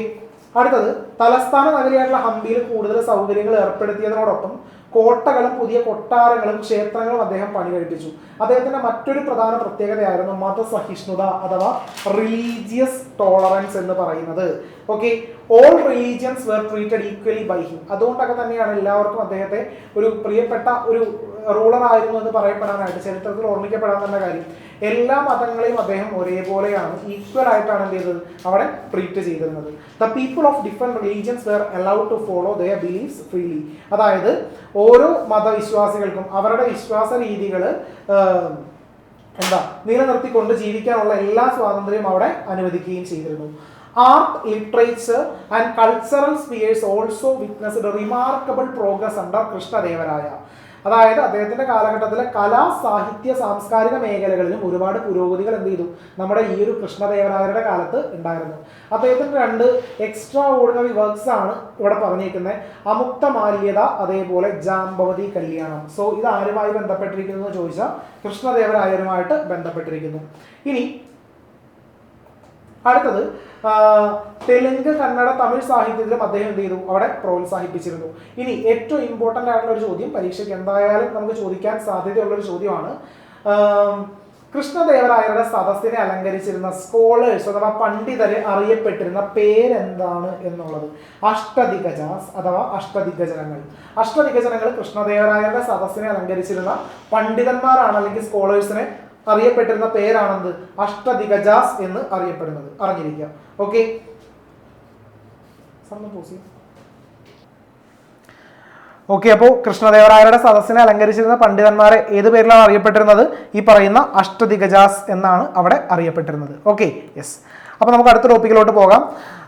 അടുത്തത് തലസ്ഥാന നഗരിയായിട്ടുള്ള ഹംപിയിൽ കൂടുതൽ സൗകര്യങ്ങൾ ഏർപ്പെടുത്തിയതിനോടൊപ്പം കോട്ടകളും പുതിയ കൊട്ടാരങ്ങളും ക്ഷേത്രങ്ങളും അദ്ദേഹം പണി കഴിപ്പിച്ചു. അദ്ദേഹത്തിന്റെ മറ്റൊരു പ്രധാന പ്രത്യേകതയായിരുന്നു മതസഹിഷ്ണുത അഥവാ റിലീജിയസ് ടോളറൻസ് എന്ന് പറയുന്നത്. Okay, all religions were treated equally by him. അതുകൊണ്ടൊക്കെ തന്നെയാണ് എല്ലാവർക്കും അദ്ദേഹത്തെ ഒരു പ്രിയപ്പെട്ട ഒരു റൂളർ ആയിരുന്നു എന്ന് പറയപ്പെടാനായിട്ട്, ചരിത്രത്തിൽ ഓർമ്മിക്കപ്പെടാൻ തന്നെ കാര്യം എല്ലാ മതങ്ങളെയും അദ്ദേഹം ഒരേപോലെയാണ്, ഈക്വൽ ആയിട്ടാണ് എന്ത് ചെയ്തത്? അവിടെ ട്രീറ്റ് ചെയ്തിരുന്നത്. The people of different religions were allowed to follow their beliefs freely. അതായത് ഓരോ മതവിശ്വാസികൾക്കും അവരുടെ വിശ്വാസ രീതികൾ നിലനിർത്തിക്കൊണ്ട് ജീവിക്കാനുള്ള എല്ലാ സ്വാതന്ത്ര്യവും അവിടെ അനുവദിക്കുകയും ചെയ്തിരുന്നു. Art, literature and cultural spheres also witnessed remarkable progress under Krishnadevaraya. അതായത് അദ്ദേഹത്തിന്റെ കാലഘട്ടത്തിലെ കലാ, സാഹിത്യ, സാംസ്കാരിക മേഖലകളിലും ഒരുപാട് പുരോഗതികൾ എന്ത് ചെയ്തു? നമ്മുടെ ഈ ഒരു കൃഷ്ണദേവരായരുടെ കാലത്ത് ഉണ്ടായിരുന്നു. അദ്ദേഹത്തിന്റെ 2 എക്സ്ട്രാ ഓർഡിനറി വർക്ക്സ് ആണ് ഇവിടെ പറഞ്ഞിരിക്കുന്നത്. അമുക്തമാല്യത, അതേപോലെ ജാംബവതി കല്യാണം. സോ ഇത് ആരുമായി ബന്ധപ്പെട്ടിരിക്കുന്നു എന്ന് ചോദിച്ചാൽ കൃഷ്ണദേവരായരുമായിട്ട് ബന്ധപ്പെട്ടിരിക്കുന്നു. ഇനി അടുത്തത് തെലുങ്ക്, കന്നഡ, തമിഴ് സാഹിത്യത്തിലും അദ്ദേഹം എന്ത് ചെയ്തു? അവിടെ പ്രോത്സാഹിപ്പിച്ചിരുന്നു. ഇനി ഏറ്റവും ഇമ്പോർട്ടൻ്റ് ആയിട്ടുള്ള ഒരു ചോദ്യം, പരീക്ഷയ്ക്ക് എന്തായാലും നമുക്ക് ചോദിക്കാൻ സാധ്യതയുള്ളൊരു ചോദ്യമാണ്. കൃഷ്ണദേവരായരുടെ സദസ്സിനെ അലങ്കരിച്ചിരുന്ന സ്കോളേഴ്സ് അഥവാ പണ്ഡിതരെ അറിയപ്പെട്ടിരുന്ന പേരെന്താണ് എന്നുള്ളത്. അഷ്ടദിഗജാസ് അഥവാ അഷ്ടദിഗജനങ്ങൾ. അഷ്ടദിഗജനങ്ങൾ കൃഷ്ണദേവരായരുടെ സദസ്സിനെ അലങ്കരിച്ചിരുന്ന പണ്ഡിതന്മാരാണ്, അല്ലെങ്കിൽ സ്കോളേഴ്സിനെ അറിയപ്പെട്ടിരുന്ന പേരാണെന്ത്? അഷ്ടദിഗജാസ് എന്ന് അറിയപ്പെടുന്നത്, അറിഞ്ഞിരിക്കുക. ഓക്കെ, അപ്പോൾ കൃഷ്ണദേവരായരുടെ സദസ്സിനെ അലങ്കരിച്ചിരുന്ന പണ്ഡിതന്മാരെ ഏത് പേരിലാണ് അറിയപ്പെട്ടിരുന്നത്? ഈ പറയുന്ന അഷ്ടദിഗജാസ് എന്നാണ് അവിടെ അറിയപ്പെട്ടിരുന്നത്. Okay, yes. അപ്പോൾ നമുക്ക് അടുത്ത ടോപ്പിക്കിലോട്ട് പോകാം.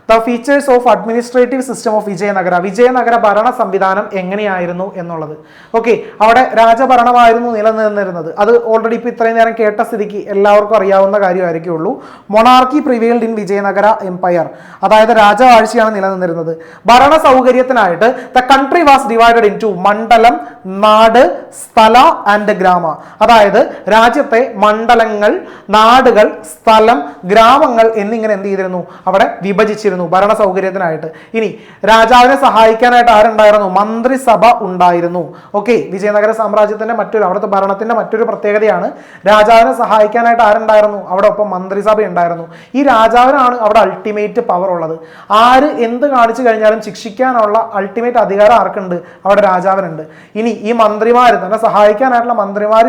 The features of administrative system of Vijayanagara. Vijayanagara ഭരണ സംവിധാനം എങ്ങനെയായിരുന്നു എന്നുള്ളത്. ഓക്കെ, അവിടെ രാജഭരണമായിരുന്നു നിലനിന്നിരുന്നത്. അത് ഓൾറെഡി ഇപ്പൊ ഇത്രയും നേരം കേട്ട സ്ഥിതിക്ക് എല്ലാവർക്കും അറിയാവുന്ന കാര്യമായിരിക്കുള്ളൂ. Monarchy prevailed in Vijayanagara empire, അതായത് രാജവാഴ്ചയാണ് നിലനിന്നിരുന്നത്. ഭരണ സൗകര്യത്തിനായിട്ട് the country was divided into mandalam, nadu, സ്ഥല ആൻഡ് ഗ്രാമ. അതായത് രാജ്യത്തെ മണ്ഡലങ്ങൾ, നാടുകൾ, സ്ഥലം, ഗ്രാമങ്ങൾ എന്നിങ്ങനെ എന്ത് ചെയ്തിരുന്നു, അവിടെ വിഭജിച്ചിരുന്നു ഭരണ സൗകര്യത്തിനായിട്ട്. ഇനി രാജാവിനെ സഹായിക്കാനായിട്ട് ആരുണ്ടായിരുന്നു? മന്ത്രിസഭ ഉണ്ടായിരുന്നു. ഓക്കെ, വിജയനഗര സാമ്രാജ്യത്തിന്റെ അവിടുത്തെ ഭരണത്തിന്റെ മറ്റൊരു പ്രത്യേകതയാണ് രാജാവിനെ സഹായിക്കാനായിട്ട് ആരുണ്ടായിരുന്നു? അവിടെ ഒപ്പം മന്ത്രിസഭ ഉണ്ടായിരുന്നു. ഈ രാജാവിനാണ് അവിടെ അൾട്ടിമേറ്റ് പവർ ഉള്ളത്. ആര് എന്ത് കാണിച്ചു കഴിഞ്ഞാലും ശിക്ഷിക്കാനുള്ള അൾട്ടിമേറ്റ് അധികാരം ആർക്കുണ്ട്? അവിടെ രാജാവിനുണ്ട്. ഇനി ഈ മന്ത്രിമാർ തന്നെ സഹായിക്കാനായിട്ടുള്ള മന്ത്രിമാർ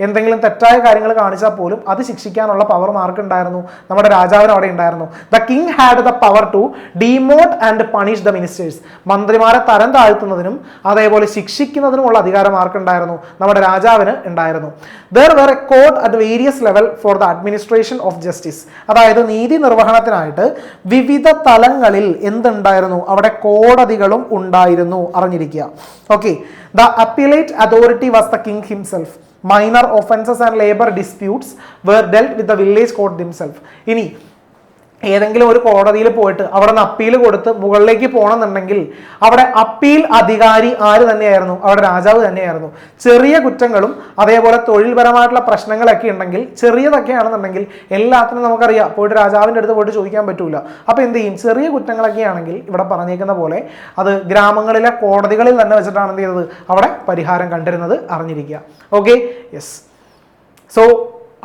എന്തെങ്കിലും തെറ്റായ കാര്യങ്ങൾ കാണിച്ചാൽ പോലും അത് ശിക്ഷിക്കാനുള്ള പവർ മാർക്കുണ്ടായിരുന്നു? നമ്മുടെ രാജാവിന് അവിടെ ഉണ്ടായിരുന്നു. The king had the power to demote and punish the ministers. മന്ത്രിമാരെ തരം താഴ്ത്തുന്നതിനും അതേപോലെ ശിക്ഷിക്കുന്നതിനുമുള്ള അധികാരം ആർക്കുണ്ടായിരുന്നു? നമ്മുടെ രാജാവിന് ഉണ്ടായിരുന്നു. There were a court at various level for the administration of justice. അതായത് നീതി നിർവഹണത്തിനായിട്ട് വിവിധ തലങ്ങളിൽ എന്തുണ്ടായിരുന്നു? അവിടെ കോടതികളും ഉണ്ടായിരുന്നു, അറിഞ്ഞിരിക്കുക. Okay, the appellate authority was the king himself. Minor offenses and labor disputes were dealt with the village court themselves. ഇനി ഏതെങ്കിലും ഒരു കോടതിയിൽ പോയിട്ട് അവിടെ നിന്ന് അപ്പീൽ കൊടുത്ത് മുകളിലേക്ക് പോകണമെന്നുണ്ടെങ്കിൽ അവിടെ അപ്പീൽ അധികാരി ആര് തന്നെയായിരുന്നു? അവിടെ രാജാവ് തന്നെയായിരുന്നു. ചെറിയ കുറ്റങ്ങളും അതേപോലെ തൊഴിൽപരമായിട്ടുള്ള പ്രശ്നങ്ങളൊക്കെ ഉണ്ടെങ്കിൽ, ചെറിയതൊക്കെയാണെന്നുണ്ടെങ്കിൽ എല്ലാത്തിനും നമുക്കറിയാം പോയിട്ട് രാജാവിൻ്റെ അടുത്ത് പോയിട്ട് ചോദിക്കാൻ പറ്റൂല. അപ്പോൾ എന്ത് ചെയ്യും? ചെറിയ കുറ്റങ്ങളൊക്കെ ആണെങ്കിൽ ഇവിടെ പറഞ്ഞേക്കുന്ന പോലെ അത് ഗ്രാമങ്ങളിലെ കോടതികളിൽ തന്നെ വെച്ചിട്ടാണ് എന്ത് ചെയ്തത്? അവിടെ പരിഹാരം കണ്ടിരുന്നത്, അറിഞ്ഞിരിക്കുക. Okay, yes. സോ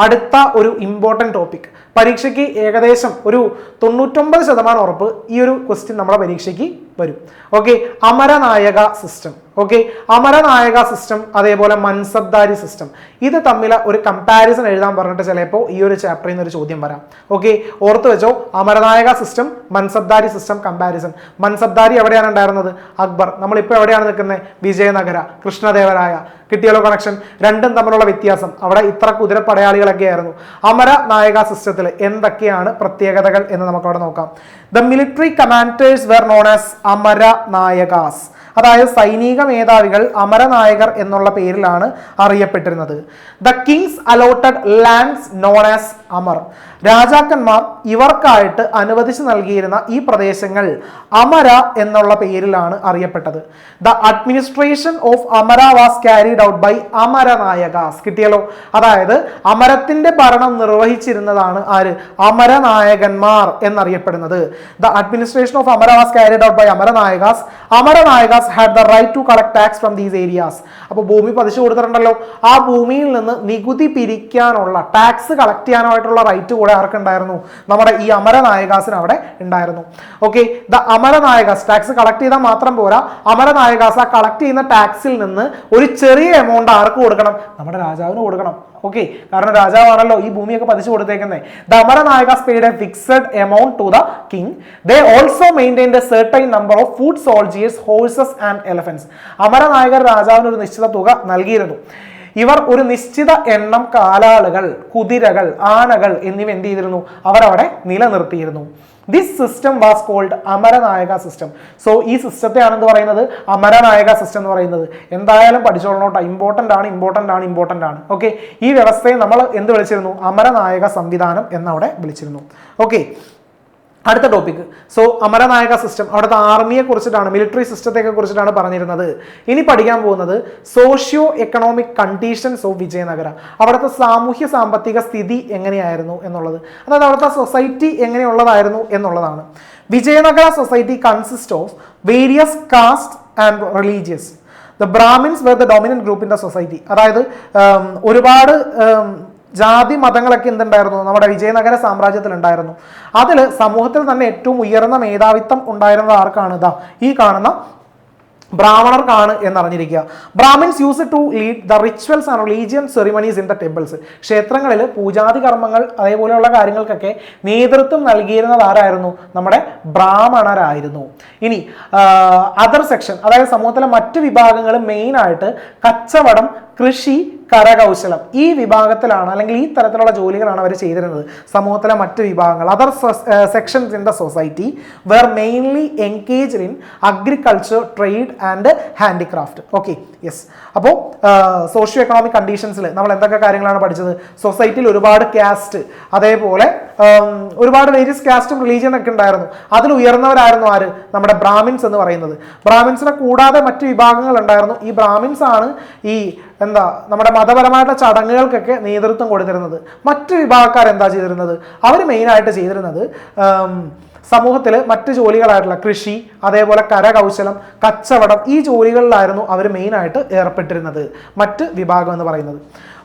അടുത്ത ഒരു ഇമ്പോർട്ടൻറ്റ് ടോപ്പിക്, പരീക്ഷയ്ക്ക് ഏകദേശം ഒരു 99% ഉറപ്പ് ഈ ഒരു ക്വസ്റ്റ്യൻ നമ്മുടെ പരീക്ഷയ്ക്ക് വരും. Okay, Amaranayaka system. Okay, Amaranayaka system അതേപോലെ മൻസബ്ദാരി സിസ്റ്റം, ഇത് തമ്മിൽ ഒരു കമ്പാരിസൺ എഴുതാൻ പറഞ്ഞിട്ട് ചിലപ്പോൾ ഈ ഒരു ചാപ്റ്ററിൽ നിന്ന് ഒരു ചോദ്യം വരാം. ഓക്കെ, ഓർത്ത് വെച്ചോ, Amaranayaka system, mansabdari system comparison. Mansabdari എവിടെയാണ് ഉണ്ടായിരുന്നത്? അക്ബർ. നമ്മളിപ്പോൾ എവിടെയാണ് നിൽക്കുന്നത്? വിജയനഗര, കൃഷ്ണദേവരായ. കിട്ടിയല്ലോ കണക്ഷൻ? രണ്ടും തമ്മിലുള്ള വ്യത്യാസം. അവിടെ ഇത്ര കുതിരപ്പടയാളികളൊക്കെ ആയിരുന്നു. അമരനായക സിസ്റ്റത്തിൽ എന്തൊക്കെയാണ് പ്രത്യേകതകൾ എന്ന് നമുക്ക് അവിടെ നോക്കാം. The military commanders were known as Amaranayakas. അതായത് സൈനിക മേധാവികൾ അമരനായകർ എന്നുള്ള പേരിലാണ് അറിയപ്പെട്ടിരുന്നത്. The kings allotted lands known as Amar. രാജാക്കന്മാർ ഇവർക്കായിട്ട് അനുവദിച്ചു നൽകിയിരുന്ന ഈ പ്രദേശങ്ങൾ അമര എന്നുള്ള പേരിലാണ് അറിയപ്പെട്ടത്. The administration of Amara was carried out by Amaranayakas. കിട്ടിയല്ലോ? അതായത് അമരത്തിന്റെ ഭരണം നിർവഹിച്ചിരുന്നതാണ് ആര്? അമരനായകന്മാർ എന്നറിയപ്പെടുന്നത്. The administration of Amara was carried out by Amaranayakas. Amaranayakas had the right to collect tax from these areas. അപ്പോൾ ഭൂമി പതിച്ചു കൊടുത്തിട്ടുണ്ടല്ലോ, ആ ഭൂമിയിൽ നിന്ന് നികുതി പിരിക്കാനുള്ള, ടാക്സ് കളക്ട് ചെയ്യാനായിട്ടുള്ള റൈറ്റ് കൂടെ ആർക്കുണ്ടായിരുന്നു? നമ്മുടെ ഈ അമരനായകാസിന് അവിടെ ഉണ്ടായിരുന്നു. ഓക്കെ, ദ അമരനായകാസ് ടാക്സ് കളക്ട് ചെയ്താൽ മാത്രം പോരാ, അമരനായകാസ് ആ കളക്ട് ചെയ്യുന്ന ടാക്സിൽ നിന്ന് ഒരു ചെറിയ എമൗണ്ട് ആർക്ക് കൊടുക്കണം? നമ്മുടെ രാജാവിന് കൊടുക്കണം. ഓക്കെ, കാരണം രാജാവാണല്ലോ ഈ ഭൂമിയൊക്കെ പതിച്ചു കൊടുത്തേക്കുന്നത്. The Amaranayakas paid a fixed amount to the king. They also maintained a certain number of foot soldiers, horses and elephants. അമരനായകർ രാജാവിന് ഒരു നിശ്ചിത തുക നൽകിയിരുന്നു. ഇവർ ഒരു നിശ്ചിത എണ്ണം കാലാളുകൾ, കുതിരകൾ, ആനകൾ എന്നിവ എന്ത് ചെയ്തിരുന്നു? അവരവിടെ നിലനിർത്തിയിരുന്നു. This system was called Amaranayaka system. So ഈ സിസ്റ്റത്തെയാണ് എന്ത് പറയുന്നത്? അമരനായക സിസ്റ്റം എന്ന് പറയുന്നത്. എന്തായാലും പഠിച്ചോളണോട്ടോ, ഇമ്പോർട്ടൻ്റ് ആണ്. ഓക്കെ, ഈ വ്യവസ്ഥയെ നമ്മൾ എന്ത് വിളിച്ചിരുന്നു? അമരനായക സംവിധാനം എന്നവിടെ വിളിച്ചിരുന്നു. ഓക്കെ, അടുത്ത ടോപ്പിക്. സോ അമരനായക സിസ്റ്റം, അവിടുത്തെ ആർമിയെ കുറിച്ചിട്ടാണ്, മിലിറ്ററി സിസ്റ്റത്തെ കുറിച്ചിട്ടാണ് പറഞ്ഞിരുന്നത്. ഇനി പഠിക്കാൻ പോകുന്നത് socio economic conditions of Vijayanagara. അവിടുത്തെ സാമൂഹ്യ സാമ്പത്തിക സ്ഥിതി എങ്ങനെയായിരുന്നു എന്നുള്ളത്, അതായത് അവിടുത്തെ സൊസൈറ്റി എങ്ങനെയുള്ളതായിരുന്നു എന്നുള്ളതാണ്. Vijayanagara society consist of various caste and religious. The brahmins were the dominant group in the society. അതായത് ഒരുപാട് ജാതി മതങ്ങളൊക്കെ എന്തുണ്ടായിരുന്നു? നമ്മുടെ വിജയനഗര സാമ്രാജ്യത്തിൽ ഉണ്ടായിരുന്നു. അതിൽ സമൂഹത്തിൽ തന്നെ ഏറ്റവും ഉയർന്ന മേധാവിത്വം ഉണ്ടായിരുന്നത് ആർക്കാണ്? ഈ കാണുന്ന ബ്രാഹ്മണർക്കാണ് എന്നറിഞ്ഞിരിക്കുക. Brahmins used to lead the rituals and religion ceremonies in the temples. ക്ഷേത്രങ്ങളിൽ പൂജാതി കർമ്മങ്ങൾ അതേപോലെയുള്ള കാര്യങ്ങൾക്കൊക്കെ നേതൃത്വം നൽകിയിരുന്നത് ആരായിരുന്നു? നമ്മുടെ ബ്രാഹ്മണരായിരുന്നു. ഇനി അതർ സെക്ഷൻ, അതായത് സമൂഹത്തിലെ മറ്റു വിഭാഗങ്ങൾ മെയിനായിട്ട് കച്ചവടം, കൃഷി, കരകൗശലം, ഈ വിഭാഗത്തിലാണ് അല്ലെങ്കിൽ ഈ തരത്തിലുള്ള ജോലികളാണ് അവർ ചെയ്തിരുന്നത്. സമൂഹത്തിലെ മറ്റ് വിഭാഗങ്ങൾ, other sections in the society were mainly engaged in agriculture, trade and handicraft. Okay, yes. അപ്പോൾ സോഷ്യോ എക്കണോമിക് കണ്ടീഷൻസിൽ നമ്മൾ എന്തൊക്കെ കാര്യങ്ങളാണ് പഠിച്ചത്? സൊസൈറ്റിയിൽ ഒരുപാട് കാസ്റ്റ്, അതേപോലെ ഒരുപാട് വേരിയസ് കാസ്റ്റും റിലീജിയൻ ഒക്കെ ഉണ്ടായിരുന്നു. അതിൽ ഉയർന്നവരായിരുന്നു ആര്? നമ്മുടെ ബ്രാഹ്മിൻസ് എന്ന് പറയുന്നത്. ബ്രാഹ്മിൻസിനെ കൂടാതെ മറ്റ് വിഭാഗങ്ങൾ ഉണ്ടായിരുന്നു. ഈ ബ്രാഹ്മിൻസ് ആണ് ഈ നമ്മുടെ മതപരമായിട്ടുള്ള ചടങ്ങുകൾക്കൊക്കെ നേതൃത്വം കൊടുത്തിരുന്നത്. മറ്റ് വിഭാഗക്കാർ എന്താ ചെയ്തിരുന്നത്? അവർ മെയിനായിട്ട് ചെയ്തിരുന്നത് സമൂഹത്തിൽ മറ്റ് ജോലികളായിട്ടുള്ള കൃഷി, അതേപോലെ കരകൗശലം, കച്ചവടം, ഈ ജോലികളിലായിരുന്നു അവർ മെയിനായിട്ട് ഏർപ്പെട്ടിരുന്നത്. മറ്റ് വിഭാഗം എന്ന് പറയുന്നത്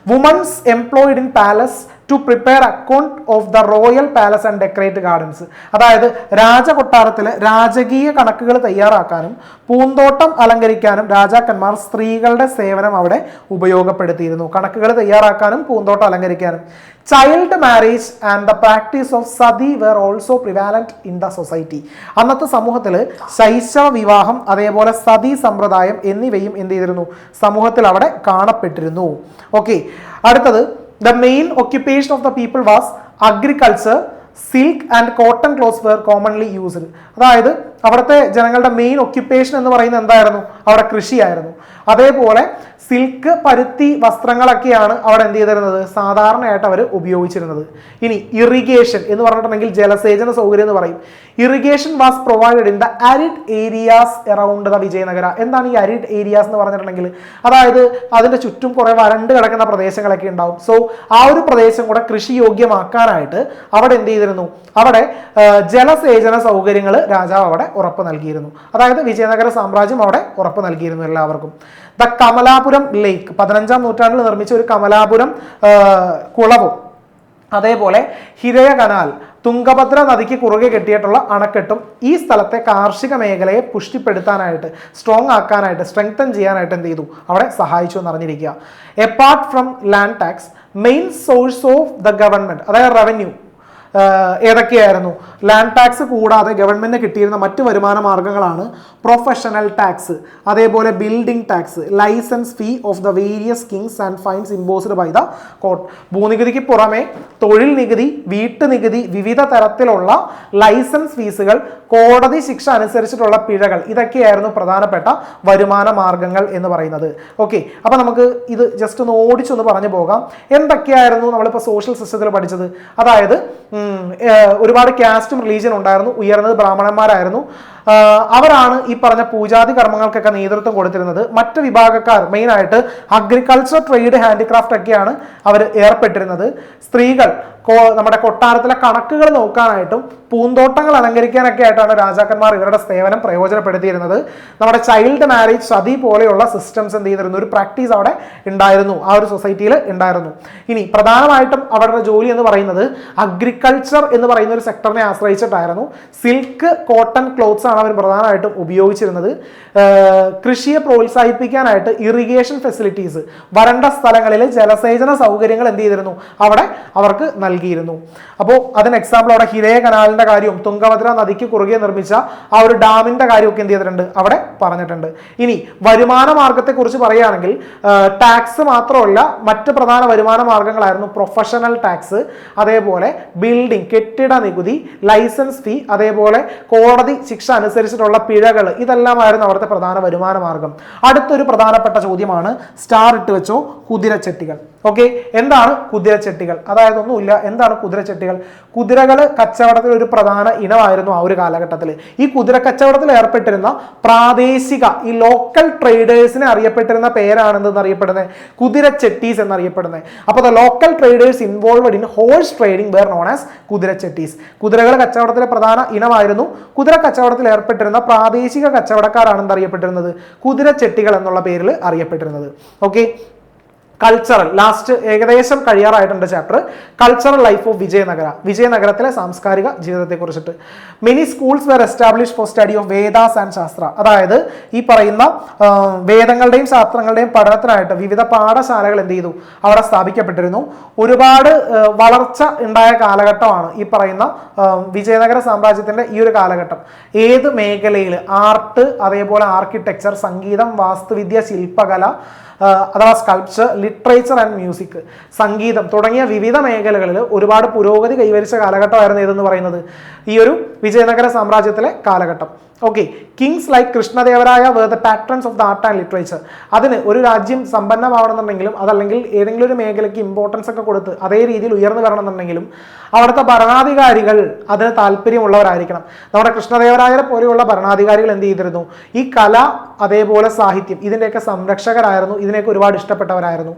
womens employed in palace to prepare account of the royal palace and decorate gardens. അതായത് രാജകൊട്ടാരത്തിൽ രാജകീയ കണക്കുകൾ തയ്യാറാക്കാനും പൂന്തോട്ടം അലങ്കരിക്കാനും രാജാക്കന്മാർ സ്ത്രീകളുടെ സേവനം അവിടെ ഉപയോഗപ്പെടുത്തിയിരുന്നു. കണക്കുകൾ തയ്യാറാക്കാനും പൂന്തോട്ടം അലങ്കരിക്കാനും. Child marriage and the practice of sati were also prevalent in the society. അന്നത്തെ സമൂഹത്തിൽ ശൈശവ വിവാഹം, അതേപോലെ സതി സമ്പ്രദായം എന്നിവയും എന്ത് ചെയ്തിരുന്നു? സമൂഹത്തിൽ അവിടെ കാണപ്പെട്ടിരുന്നു. ഓക്കെ, അടുത്തത് the main occupation of the people was agriculture, silk and cotton clothes were commonly used. അതായത് അവിടുത്തെ ജനങ്ങളുടെ മെയിൻ ഒക്യുപ്പേഷൻ എന്ന് പറയുന്നത് എന്തായിരുന്നു? അവിടെ കൃഷിയായിരുന്നു. അതേപോലെ സിൽക്ക്, പരുത്തി വസ്ത്രങ്ങളൊക്കെയാണ് അവിടെ എന്ത് ചെയ്തിരുന്നത്? സാധാരണയായിട്ട് അവർ ഉപയോഗിച്ചിരുന്നത്. ഇനി ഇറിഗേഷൻ എന്ന് പറഞ്ഞിട്ടുണ്ടെങ്കിൽ ജലസേചന സൗകര്യം എന്ന് പറയും. Irrigation was provided in the arid areas around the Vijayanagara. എന്താണ് ഈ അരിഡ് ഏരിയാസ് എന്ന് പറഞ്ഞിട്ടുണ്ടെങ്കിൽ? അതായത് അതിന്റെ ചുറ്റും കുറെ വരണ്ട് കിടക്കുന്ന പ്രദേശങ്ങളൊക്കെ ഉണ്ടാവും. സോ ആ ഒരു പ്രദേശം കൂടെ കൃഷി യോഗ്യമാക്കാനായിട്ട് അവിടെ എന്ത് ചെയ്തിരുന്നു? അവിടെ ജലസേചന സൗകര്യങ്ങൾ രാജാവ് അവിടെ ഉറപ്പ് നൽകിയിരുന്നു. അതായത് വിജയനഗര സാമ്രാജ്യം അവിടെ ഉറപ്പ് നൽകിയിരുന്നു എല്ലാവർക്കും. ദ കമലാപുരം ലേക്ക്, 15-ാം നൂറ്റാണ്ടിൽ നിർമ്മിച്ച ഒരു കമലാപുരം കുളവും, അതേപോലെ ഹിരയ കനാൽ, തുംഗഭദ്ര നദിക്ക് കുറുകെ കെട്ടിയിട്ടുള്ള അണക്കെട്ടും ഈ സ്ഥലത്തെ കാർഷിക മേഖലയെ പുഷ്ടിപ്പെടുത്താനായിട്ട്, സ്ട്രോങ് ആക്കാനായിട്ട്, സ്ട്രെങ്തൻ ചെയ്യാനായിട്ട് എന്ത് ചെയ്തു? അവിടെ സഹായിച്ചു എന്ന് അറിഞ്ഞിരിക്കുക. Apart from land tax, main source of the government, അതായത് റവന്യൂ ഏതൊക്കെയായിരുന്നു? ലാൻഡ് ടാക്സ് കൂടാതെ ഗവൺമെന്റിന് കിട്ടിയിരുന്ന മറ്റ് വരുമാന മാർഗങ്ങളാണ് പ്രൊഫഷണൽ ടാക്സ്, അതേപോലെ building tax, licence fee of the various kings and fines imposed by the court. ഭൂനികുതിക്ക് പുറമെ തൊഴിൽ നികുതി, വീട്ടുനികുതി, വിവിധ തരത്തിലുള്ള ലൈസൻസ് ഫീസുകൾ, കോടതി ശിക്ഷ അനുസരിച്ചിട്ടുള്ള പിഴകൾ, ഇതൊക്കെയായിരുന്നു പ്രധാനപ്പെട്ട വരുമാന മാർഗങ്ങൾ എന്ന് പറയുന്നത്. ഓക്കെ, അപ്പൊ നമുക്ക് ഇത് ജസ്റ്റ് ഒന്ന് ഓടിച്ചൊന്ന് പറഞ്ഞു പോകാം. എന്തൊക്കെയായിരുന്നു നമ്മളിപ്പോൾ സോഷ്യൽ സിസ്റ്റത്തിൽ പഠിച്ചത്? അതായത് ഒരുപാട് കാസ്റ്റും റിലീജിയൻ ഉണ്ടായിരുന്നു. ഉയർന്നത് ബ്രാഹ്മണന്മാരായിരുന്നു. അവരാണ് ഈ പറഞ്ഞ പൂജാതി കർമ്മങ്ങൾക്കൊക്കെ നേതൃത്വം കൊടുത്തിരുന്നത്. മറ്റ് വിഭാഗക്കാർ മെയിനായിട്ട് അഗ്രികൾച്ചർ, ട്രേഡ്, ഹാൻഡിക്രാഫ്റ്റ് ഒക്കെയാണ് അവർ ഏർപ്പെട്ടിരുന്നത്. സ്ത്രീകൾ നമ്മുടെ കൊട്ടാരത്തിലെ കണക്കുകൾ നോക്കാനായിട്ടും പൂന്തോട്ടങ്ങൾ അലങ്കരിക്കാനൊക്കെ ആയിട്ടാണ് രാജാക്കന്മാർ ഇവരുടെ സേവനം പ്രയോജനപ്പെടുത്തിയിരുന്നത്. നമ്മുടെ ചൈൽഡ് മാരേജ്, സതി പോലെയുള്ള സിസ്റ്റംസ് എന്ത് ചെയ്തിരുന്നു? ഒരു പ്രാക്ടീസ് അവിടെ ഉണ്ടായിരുന്നു, ആ ഒരു സൊസൈറ്റിയിൽ ഉണ്ടായിരുന്നു. ഇനി പ്രധാനമായിട്ടും അവരുടെ ജോലി എന്ന് പറയുന്നത് അഗ്രികൾച്ചർ എന്ന് പറയുന്ന ഒരു സെക്ടറിനെ ആശ്രയിച്ചിട്ടായിരുന്നു. സിൽക്ക്, കോട്ടൺ ക്ലോത്ത്സ് ആണ് അവർ പ്രധാനമായിട്ടും ഉപയോഗിച്ചിരുന്നത്. കൃഷിയെ പ്രോത്സാഹിപ്പിക്കാനായിട്ട് ഇറിഗേഷൻ ഫെസിലിറ്റീസ്, വരണ്ട സ്ഥലങ്ങളിൽ ജലസേചന സൗകര്യങ്ങൾ എന്ത് ചെയ്തിരുന്നു? അവിടെ അവർക്ക് നൽകിയിരുന്നു. അപ്പോൾ അതിന് എക്സാമ്പിൾ അവിടെ ഹിരയ കനാലിന്റെ കാര്യവും തുംഗഭദ്ര നദിക്ക് കുറുകെ നിർമ്മിച്ച ആ ഒരു ഡാമിന്റെ കാര്യമൊക്കെ എന്ത് ചെയ്തിട്ടുണ്ട്? അവിടെ പറഞ്ഞിട്ടുണ്ട്. ഇനി വരുമാന മാർഗത്തെ കുറിച്ച് പറയുകയാണെങ്കിൽ ടാക്സ് മാത്രമല്ല, മറ്റ് പ്രധാന വരുമാന മാർഗങ്ങളായിരുന്നു പ്രൊഫഷണൽ ടാക്സ്, അതേപോലെ ബിൽഡിംഗ്, കെട്ടിട നികുതി, ലൈസൻസ് ഫീ, അതേപോലെ കോടതി ശിക്ഷ അനുസരിച്ചിട്ടുള്ള പിഴകൾ, ഇതെല്ലാമായിരുന്നു അവിടുത്തെ പ്രധാന വരുമാന മാർഗം. അടുത്തൊരു പ്രധാനപ്പെട്ട ചോദ്യമാണ്, സ്റ്റാർ ഇട്ട് വെച്ചോ, കുതിരച്ചെട്ടികൾ. ഓക്കെ, എന്താണ് കുതിരച്ചെട്ടികൾ? അതായത് ഒന്നുമില്ല, എന്താണ് കുതിരച്ചെട്ടികൾ? കുതിരകൾ കച്ചവടത്തിൽ ഒരു പ്രധാന ഇനമായിരുന്നു ആ ഒരു കാലഘട്ടത്തിൽ. ഈ കുതിര കച്ചവടത്തിൽ ഏർപ്പെട്ടിരുന്ന പ്രാദേശിക ഈ ലോക്കൽ ട്രേഡേഴ്സിനെ അറിയപ്പെട്ടിരുന്ന പേരാണ് എന്തെന്നറിയപ്പെടുന്നത്? കുതിരച്ചെട്ടീസ് എന്നറിയപ്പെടുന്നത്. അപ്പോൾ the local traders involved in horse trading were known as Kudirachettis. കുതിരകൾ കച്ചവടത്തിലെ പ്രധാന ഇനമായിരുന്നു. കുതിര കച്ചവടത്തിൽ ഏർപ്പെട്ടിരുന്ന പ്രാദേശിക കച്ചവടക്കാരാണ് എന്തറിയപ്പെട്ടിരുന്നത്? കുതിരച്ചെട്ടികൾ എന്നുള്ള പേരിൽ അറിയപ്പെട്ടിരുന്നത്. ഓക്കെ, കൾച്ചറൽ, ലാസ്റ്റ് ഏകദേശം കഴിയാറായിട്ടുണ്ട് chapter. Cultural life of Vijayanagara, വിജയനഗരത്തിലെ സാംസ്കാരിക ജീവിതത്തെ കുറിച്ചിട്ട്. Many schools were establish for study of Vedas and shastra. അതായത് ഈ പറയുന്ന വേദങ്ങളുടെയും ശാസ്ത്രങ്ങളുടെയും പഠനത്തിനായിട്ട് വിവിധ പാഠശാലകൾ എന്ത് ചെയ്തു? അവിടെ സ്ഥാപിക്കപ്പെട്ടിരുന്നു. ഒരുപാട് വളർച്ച ഉണ്ടായ കാലഘട്ടമാണ് ഈ പറയുന്ന വിജയനഗര സാമ്രാജ്യത്തിന്റെ ഈ ഒരു കാലഘട്ടം. ഏത് മേഖലയിൽ? ആർട്ട്, അതേപോലെ ആർക്കിടെക്ചർ, സംഗീതം, വാസ്തുവിദ്യ, ശില്പകല അഥവാ സ്കൾപ്ചർ, ലിറ്ററേച്ചർ ആൻഡ് മ്യൂസിക്, സംഗീതം തുടങ്ങിയ വിവിധ മേഖലകളിൽ ഒരുപാട് പുരോഗതി കൈവരിച്ച കാലഘട്ടമായിരുന്നു ഏതെന്ന് പറയുന്നത് ഈ ഒരു വിജയനഗര സാമ്രാജ്യത്തിലെ കാലഘട്ടം. Okay, kings like Krishnadevaraya were the patrons of the art and literature. അതിന് ഒരു രാജ്യം സമ്പന്നമാവണമെന്നുണ്ടെങ്കിലും അതല്ലെങ്കിൽ ഏതെങ്കിലും ഒരു മേഖലയ്ക്ക് ഇമ്പോർട്ടൻസ് ഒക്കെ കൊടുത്ത് അതേ രീതിയിൽ ഉയർന്നു വരണമെന്നുണ്ടെങ്കിലും അവിടുത്തെ ഭരണാധികാരികൾ അതിന് താല്പര്യമുള്ളവരായിരിക്കണം. നമ്മുടെ കൃഷ്ണദേവരായരെ പോലെയുള്ള ഭരണാധികാരികൾ എന്ത് ചെയ്തിരുന്നു? ഈ കല അതേപോലെ സാഹിത്യം ഇതിൻ്റെയൊക്കെ സംരക്ഷകരായിരുന്നു, ഇതിനെയൊക്കെ ഒരുപാട് ഇഷ്ടപ്പെട്ടവരായിരുന്നു.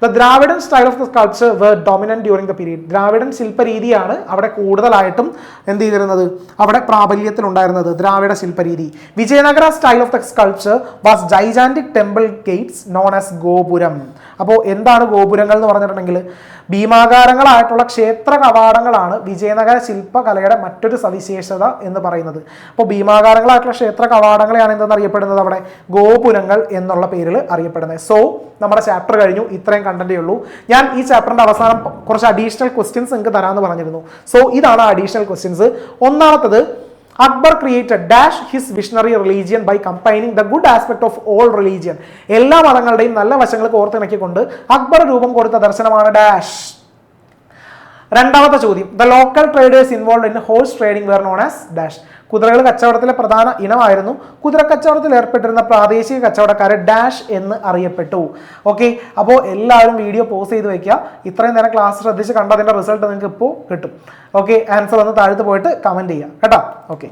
The Dravidian style of the sculpture were dominant during the period. Dravidian ശില്പരീതിയാണ് അവിടെ കൂടുതലായിട്ടും എന്ത് ചെയ്തിരുന്നത്, അവിടെ പ്രാബല്യത്തിലുണ്ടായിരുന്നത്, ദ്രാവിഡ ശില്പരീതി. Vijayanagara style of the sculpture was gigantic temple gates known as gopuram. അപ്പോൾ എന്താണ് ഗോപുരങ്ങൾ എന്ന് പറഞ്ഞിട്ടുണ്ടെങ്കിൽ ഭീമാകാരങ്ങളായിട്ടുള്ള ക്ഷേത്ര കവാടങ്ങളാണ് വിജയനഗര ശില്പകലയുടെ മറ്റൊരു സവിശേഷത എന്ന് പറയുന്നത്. അപ്പോൾ ഭീമാകാരങ്ങളായിട്ടുള്ള ക്ഷേത്ര കവാടങ്ങളെയാണ് എന്തെന്ന് അറിയപ്പെടുന്നത്, അവിടെ ഗോപുരങ്ങൾ എന്നുള്ള പേരിൽ അറിയപ്പെടുന്നത്. സോ നമ്മുടെ ചാപ്റ്റർ കഴിഞ്ഞു, ഇത്രയും കണ്ടന്റേ ഉള്ളൂ. ഞാൻ ഈ ചാപ്റ്ററിന്റെ അവസാനം കുറച്ച് അഡീഷണൽ ക്വസ്റ്റ്യൻസ് നിങ്ങൾക്ക് തരാമെന്ന് പറഞ്ഞിരുന്നു. സോ ഇതാണ് അഡീഷണൽ ക്വസ്റ്റ്യൻസ്. ഒന്നാമത്തത്, Akbar created dash his visionary religion by combining the good aspect of all religion. എല്ലാ മതങ്ങളുടെയും നല്ല വശങ്ങൾ കോർത്തിണക്കിക്കൊണ്ട് അക്ബർ രൂപം കൊടുത്ത ദർശനമാണ് ഡാഷ്. രണ്ടാമത്തെ ചോദ്യം, the local traders involve in horse trading were known as dash. കുതിരകൾ കച്ചവടത്തിലെ പ്രധാന ഇനമായിരുന്നു. കുതിര കച്ചവടത്തിൽ ഏർപ്പെട്ടിരുന്ന പ്രാദേശിക കച്ചവടക്കാരെ ഡാഷ് എന്ന് അറിയപ്പെട്ടു. ഓക്കെ, അപ്പോൾ എല്ലാവരും വീഡിയോ പോസ് ചെയ്ത് വെക്കുക. ഇത്രയും നേരം ക്ലാസ് ശ്രദ്ധിച്ച് കണ്ടതിൻ്റെ റിസൾട്ട് നിങ്ങൾക്ക് ഇപ്പോൾ കിട്ടും. ഓക്കെ, ആൻസർ വന്ന് താഴത്ത് പോയിട്ട് കമൻറ്റ് ചെയ്യുക കേട്ടോ. ഓക്കെ,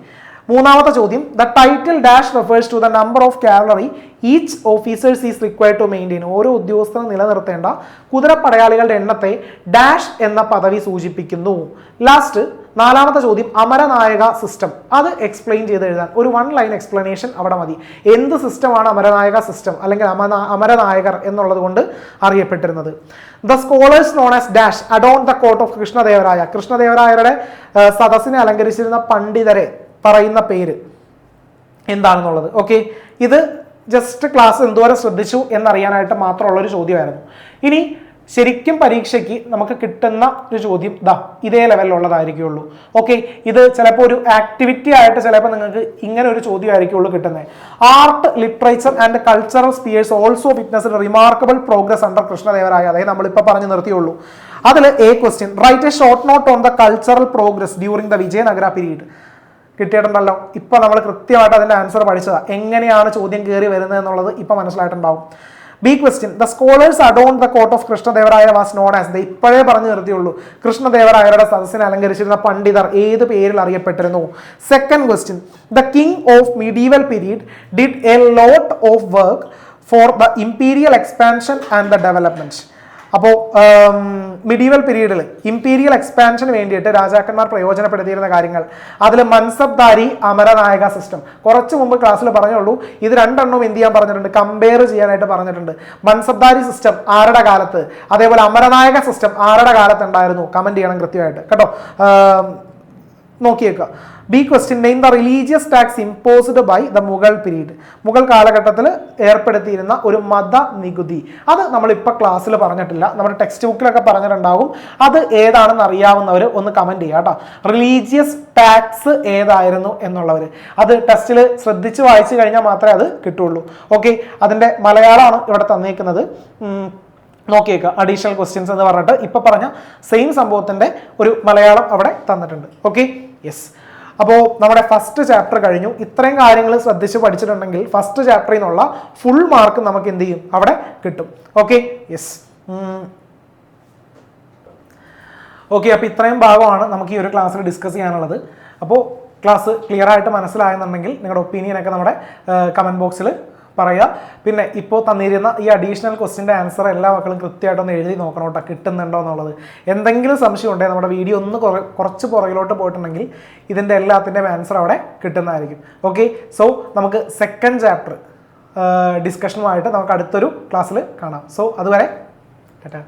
മൂന്നാമത്തെ ചോദ്യം, the title dash refers to the number of cavalry each officers is required to maintain. ഓരോ ഉദ്യോഗസ്ഥരും നിലനിർത്തേണ്ട കുതിരപ്പടയാളികളുടെ എണ്ണത്തെ ഡാഷ് എന്ന പദവി സൂചിപ്പിക്കുന്നു. ലാസ്റ്റ് നാലാമത്തെ ചോദ്യം, അമരനായക സിസ്റ്റം. അത് എക്സ്പ്ലെയിൻ ചെയ്ത് എഴുതാൻ ഒരു 1 ലൈൻ എക്സ്പ്ലനേഷൻ അവിടെ മതി. എന്ത് സിസ്റ്റമാണ് അമരനായക സിസ്റ്റം അല്ലെങ്കിൽ അമരനായകർ എന്നുള്ളത് കൊണ്ട് അറിയപ്പെട്ടിരുന്നത്? The scholars known as dash adorn the court of Krishnadevaraya. കൃഷ്ണദേവരായരുടെ സദസ്സിനെ അലങ്കരിച്ചിരുന്ന പണ്ഡിതരെ പറയുന്ന പേര് എന്താണെന്നുള്ളത്. ഓക്കെ, ഇത് ജസ്റ്റ് ക്ലാസ് എന്തോരം ശ്രദ്ധിച്ചു എന്നറിയാനായിട്ട് മാത്രമുള്ളൊരു ചോദ്യമായിരുന്നു. ഇനി ശരിക്കും പരീക്ഷയ്ക്ക് നമുക്ക് കിട്ടുന്ന ഒരു ചോദ്യം ഇതേ ലെവലിലുള്ളതായിരിക്കുള്ളൂ. ഓക്കെ, ഇത് ചിലപ്പോൾ ഒരു ആക്ടിവിറ്റി ആയിട്ട് ചിലപ്പോൾ നിങ്ങൾക്ക് ഇങ്ങനെ ഒരു ചോദ്യമായിരിക്കുള്ളൂ കിട്ടുന്നത്. Art, literature and cultural spheres also witnessed remarkable progress under Krishnadevaraya. അതായത് നമ്മളിപ്പോൾ പറഞ്ഞു നിർത്തിയുള്ളൂ. അതിൽ A question, write a short note on the cultural progress during the Vijayanagara period. കിട്ടിയിട്ടുണ്ടല്ലോ. ഇപ്പൊ നമ്മൾ കൃത്യമായിട്ട് അതിന്റെ ആൻസർ പഠിച്ചതാ. എങ്ങനെയാണ് ചോദ്യം കയറി വരുന്നത് എന്നുള്ളത് ഇപ്പൊ മനസ്സിലായിട്ടുണ്ടാവും. B question, the scholars adorn the court of Krishnadevaraya was known as. ഇപ്പോഴേ പറഞ്ഞു നിർത്തിയുള്ളൂ. കൃഷ്ണദേവരായരുടെ സദസ്സിനെ അലങ്കരിച്ചിരുന്ന പണ്ഡിതർ ഏത് പേരിൽ അറിയപ്പെട്ടിരുന്നു? Second question, the king of medieval period did a lot of work for the imperial expansion and the development. അപ്പോൾ മിഡീവൽ പീരീഡിൽ ഇംപീരിയൽ എക്സ്പാൻഷന് വേണ്ടിയിട്ട് രാജാക്കന്മാർ പ്രയോജനപ്പെടുത്തിയിരുന്ന കാര്യങ്ങൾ, അതിൽ മൻസബ്ദാരി, അമരനായക സിസ്റ്റം. കുറച്ച് മുമ്പ് ക്ലാസ്സിൽ പറഞ്ഞുള്ളൂ. ഇത് രണ്ടെണ്ണവും എന്ത് ചെയ്യാൻ പറഞ്ഞിട്ടുണ്ട്, കമ്പയർ ചെയ്യാനായിട്ട് പറഞ്ഞിട്ടുണ്ട്. മൻസബ്ദാരി സിസ്റ്റം ആരുടെ കാലത്ത്, അതേപോലെ അമരനായക സിസ്റ്റം ആരുടെ കാലത്ത് ഉണ്ടായിരുന്നു? കമന്റ് ചെയ്യണം കൃത്യമായിട്ട് കേട്ടോ. നോക്കിയേക്കുക. B question, name the religious tax imposed by the Mughal period. Mughal കാലഘട്ടത്തിൽ ഏർപ്പെടുത്തിയിരുന്ന ഒരു മത നികുതി. അത് നമ്മളിപ്പോൾ ക്ലാസ്സിൽ പറഞ്ഞിട്ടില്ല, നമ്മുടെ ടെക്സ്റ്റ് ബുക്കിലൊക്കെ പറഞ്ഞിട്ടുണ്ടാകും. അത് ഏതാണെന്ന് അറിയാവുന്നവർ ഒന്ന് കമന്റ് ചെയ്യുക കേട്ടോ. റിലീജിയസ് ടാക്സ് ഏതായിരുന്നു എന്നുള്ളവർ അത് ടെസ്റ്റിൽ ശ്രദ്ധിച്ച് വായിച്ചു കഴിഞ്ഞാൽ മാത്രമേ അത് കിട്ടുള്ളൂ. ഓക്കെ, അതിൻ്റെ മലയാളമാണ് ഇവിടെ തന്നേക്കുന്നത്. നോക്കിയേക്കുക. അഡീഷണൽ ക്വസ്റ്റ്യൻസ് എന്ന് പറഞ്ഞിട്ട് ഇപ്പൊ പറഞ്ഞ സെയിം സംഭവത്തിന്റെ ഒരു മലയാളം അവിടെ തന്നിട്ടുണ്ട്. Okay, yes. അപ്പോൾ നമ്മുടെ ഫസ്റ്റ് ചാപ്റ്റർ കഴിഞ്ഞു. ഇത്രയും കാര്യങ്ങൾ ശ്രദ്ധിച്ച് പഠിച്ചിട്ടുണ്ടെങ്കിൽ ഫസ്റ്റ് ചാപ്റ്ററിൽ നിന്നുള്ള ഫുൾ മാർക്ക് നമുക്ക് എന്ത് ചെയ്യും, അവിടെ കിട്ടും. Okay, yes. ഓക്കെ, അപ്പോൾ ഇത്രയും ഭാഗമാണ് നമുക്ക് ഈ ഒരു ക്ലാസ്സിൽ ഡിസ്കസ് ചെയ്യാനുള്ളത്. അപ്പോൾ ക്ലാസ് ക്ലിയർ ആയിട്ട് മനസ്സിലായെന്നുണ്ടെങ്കിൽ നിങ്ങളുടെ ഒപ്പീനിയനൊക്കെ നമ്മുടെ കമൻറ്റ് ബോക്സിൽ പറയുക. പിന്നെ ഇപ്പോൾ തന്നിരുന്ന ഈ അഡീഷണൽ ക്വസ്റ്റിൻ്റെ ആൻസർ എല്ലാ മക്കളും കൃത്യമായിട്ടൊന്ന് എഴുതി നോക്കണം കേട്ടോ, കിട്ടുന്നുണ്ടോ എന്നുള്ളത്. എന്തെങ്കിലും സംശയം ഉണ്ടെങ്കിൽ നമ്മുടെ വീഡിയോ ഒന്ന് കുറച്ച് പുറകിലോട്ട് പോയിട്ടുണ്ടെങ്കിൽ ഇതിൻ്റെ എല്ലാത്തിൻ്റെയും ആൻസർ അവിടെ കിട്ടുന്നതായിരിക്കും. ഓക്കെ, സോ നമുക്ക് സെക്കൻഡ് ചാപ്റ്റർ ഡിസ്കഷനുമായിട്ട് നമുക്ക് അടുത്തൊരു ക്ലാസ്സിൽ കാണാം. സോ അതുവരെ ടാറ്റാ.